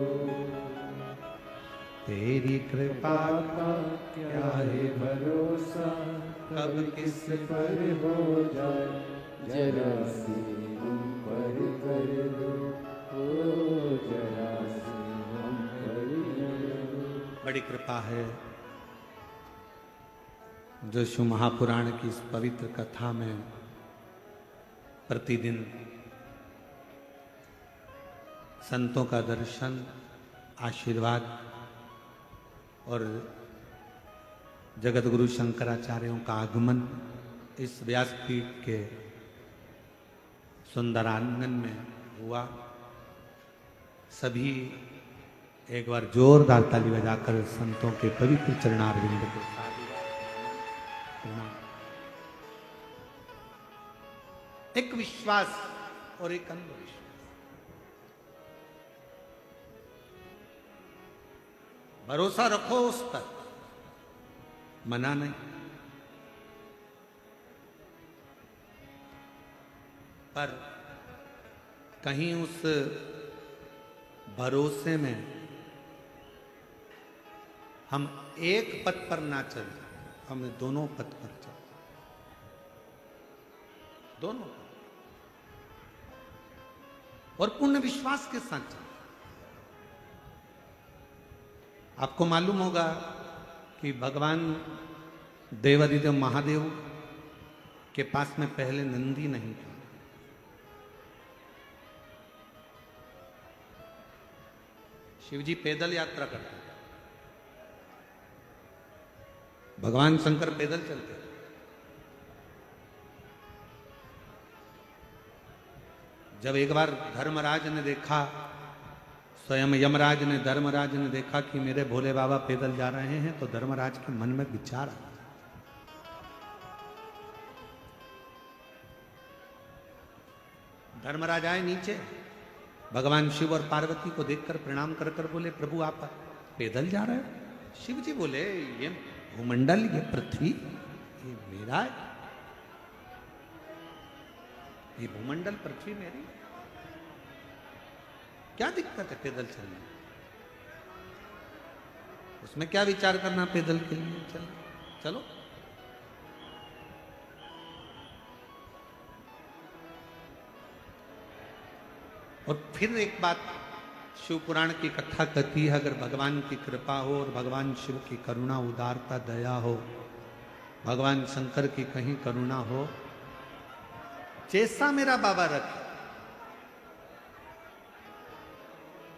Speaker 1: तेरी कृपा
Speaker 2: का क्या है भरोसा,
Speaker 1: कब किस
Speaker 2: पर हो जाए जरा सी हम पर कर दो, ओ जरा सी हम पर कर दो।
Speaker 1: बड़ी कृपा है जो शिव महापुराण की इस पवित्र कथा में प्रतिदिन संतों का दर्शन, आशीर्वाद और जगत गुरु शंकराचार्यों का आगमन इस व्यासपीठ के सुंदर आंगन में हुआ। सभी एक बार जोरदार ताली बजाकर संतों के पवित्र चरणारविंद को प्रणाम। एक विश्वास और एक अंधविश्वास। भरोसा रखो उस पर, मना नहीं। पर कहीं उस भरोसे में हम एक पथ पर ना चले, हमें दोनों पथ पर चले, दोनों, और पूर्ण विश्वास के साथ चले। आपको मालूम होगा कि भगवान देवादिदेव महादेव के पास में पहले नंदी नहीं था। शिवजी पैदल यात्रा करते थे, भगवान शंकर पैदल चलते थे। जब एक बार धर्मराज ने देखा, स्वयं यमराज ने धर्मराज ने देखा कि मेरे भोले बाबा पैदल जा रहे हैं, तो धर्मराज के मन में विचार आया, धर्मराज आए नीचे, भगवान शिव और पार्वती को देखकर प्रणाम कर कर बोले, प्रभु आप पैदल जा रहे हो? शिव जी बोले, ये भूमंडल, ये पृथ्वी, ये मेरा है, ये भूमंडल पृथ्वी मेरी, क्या दिक्कत है पैदल चलने? उसमें क्या विचार करना पैदल के लिए? चलो चलो। और फिर एक बात शिव पुराण की कथा कहती है, अगर भगवान की कृपा हो और भगवान शिव की करुणा, उदारता, दया हो, भगवान शंकर की कहीं करुणा हो, जैसा मेरा बाबा रखे,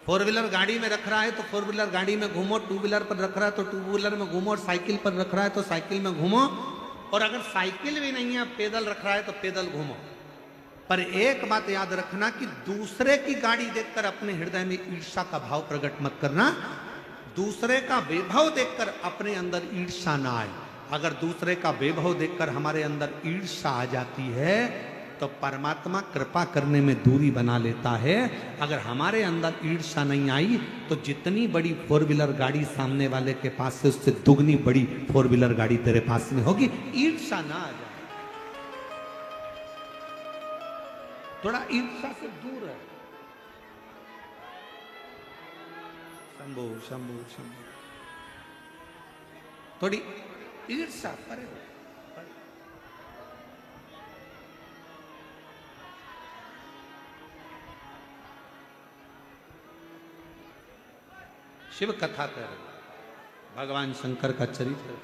Speaker 1: फोर व्हीलर गाड़ी में रख रहा है तो फोर व्हीलर गाड़ी में घूमो, टू व्हीलर पर रख रहा है तो टू व्हीलर में घूमो, और साइकिल पर रख रहा है तो साइकिल में घूमो, और अगर साइकिल भी नहीं है, पैदल रख रहा है तो पैदल घूमो। पर एक बात याद रखना कि दूसरे की गाड़ी देखकर अपने हृदय में ईर्ष्या का भाव प्रकट मत करना। दूसरे का वैभव देखकर अपने अंदर ईर्ष्या ना आए। अगर दूसरे का वैभव देखकर हमारे अंदर ईर्ष्या आ जाती है तो परमात्मा कृपा करने में दूरी बना लेता है। अगर हमारे अंदर ईर्ष्या नहीं आई तो जितनी बड़ी फोर व्हीलर गाड़ी सामने वाले के पास से, उससे दुगनी बड़ी फोर व्हीलर गाड़ी तेरे पास में होगी। ईर्ष्या ना आ जाए, थोड़ा ईर्ष्या से दूर है। शंभो शंभो शंभो, थोड़ी ईर्ष्या परे हो। शिव कथा कर, भगवान शंकर का चरित्र,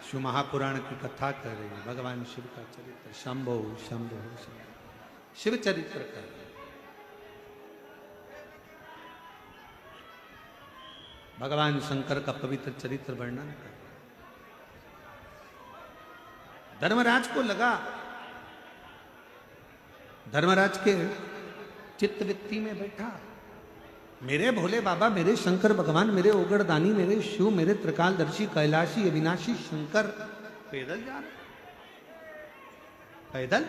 Speaker 1: शिव महापुराण की कथा कर रहे हैं, भगवान शिव का चरित्र, शंभो शंभो शंभो, शिव चरित्र कर रहे, भगवान शंकर का पवित्र चरित्र वर्णन कर। धर्मराज को लगा, धर्मराज के चित्तवृत्ति में बैठा, मेरे भोले बाबा, मेरे शंकर भगवान, मेरे ओगड़दानी, मेरे शिव, मेरे त्रिकालदर्शी, कैलाशी, अविनाशी शंकर पैदल जा रहे, पैदल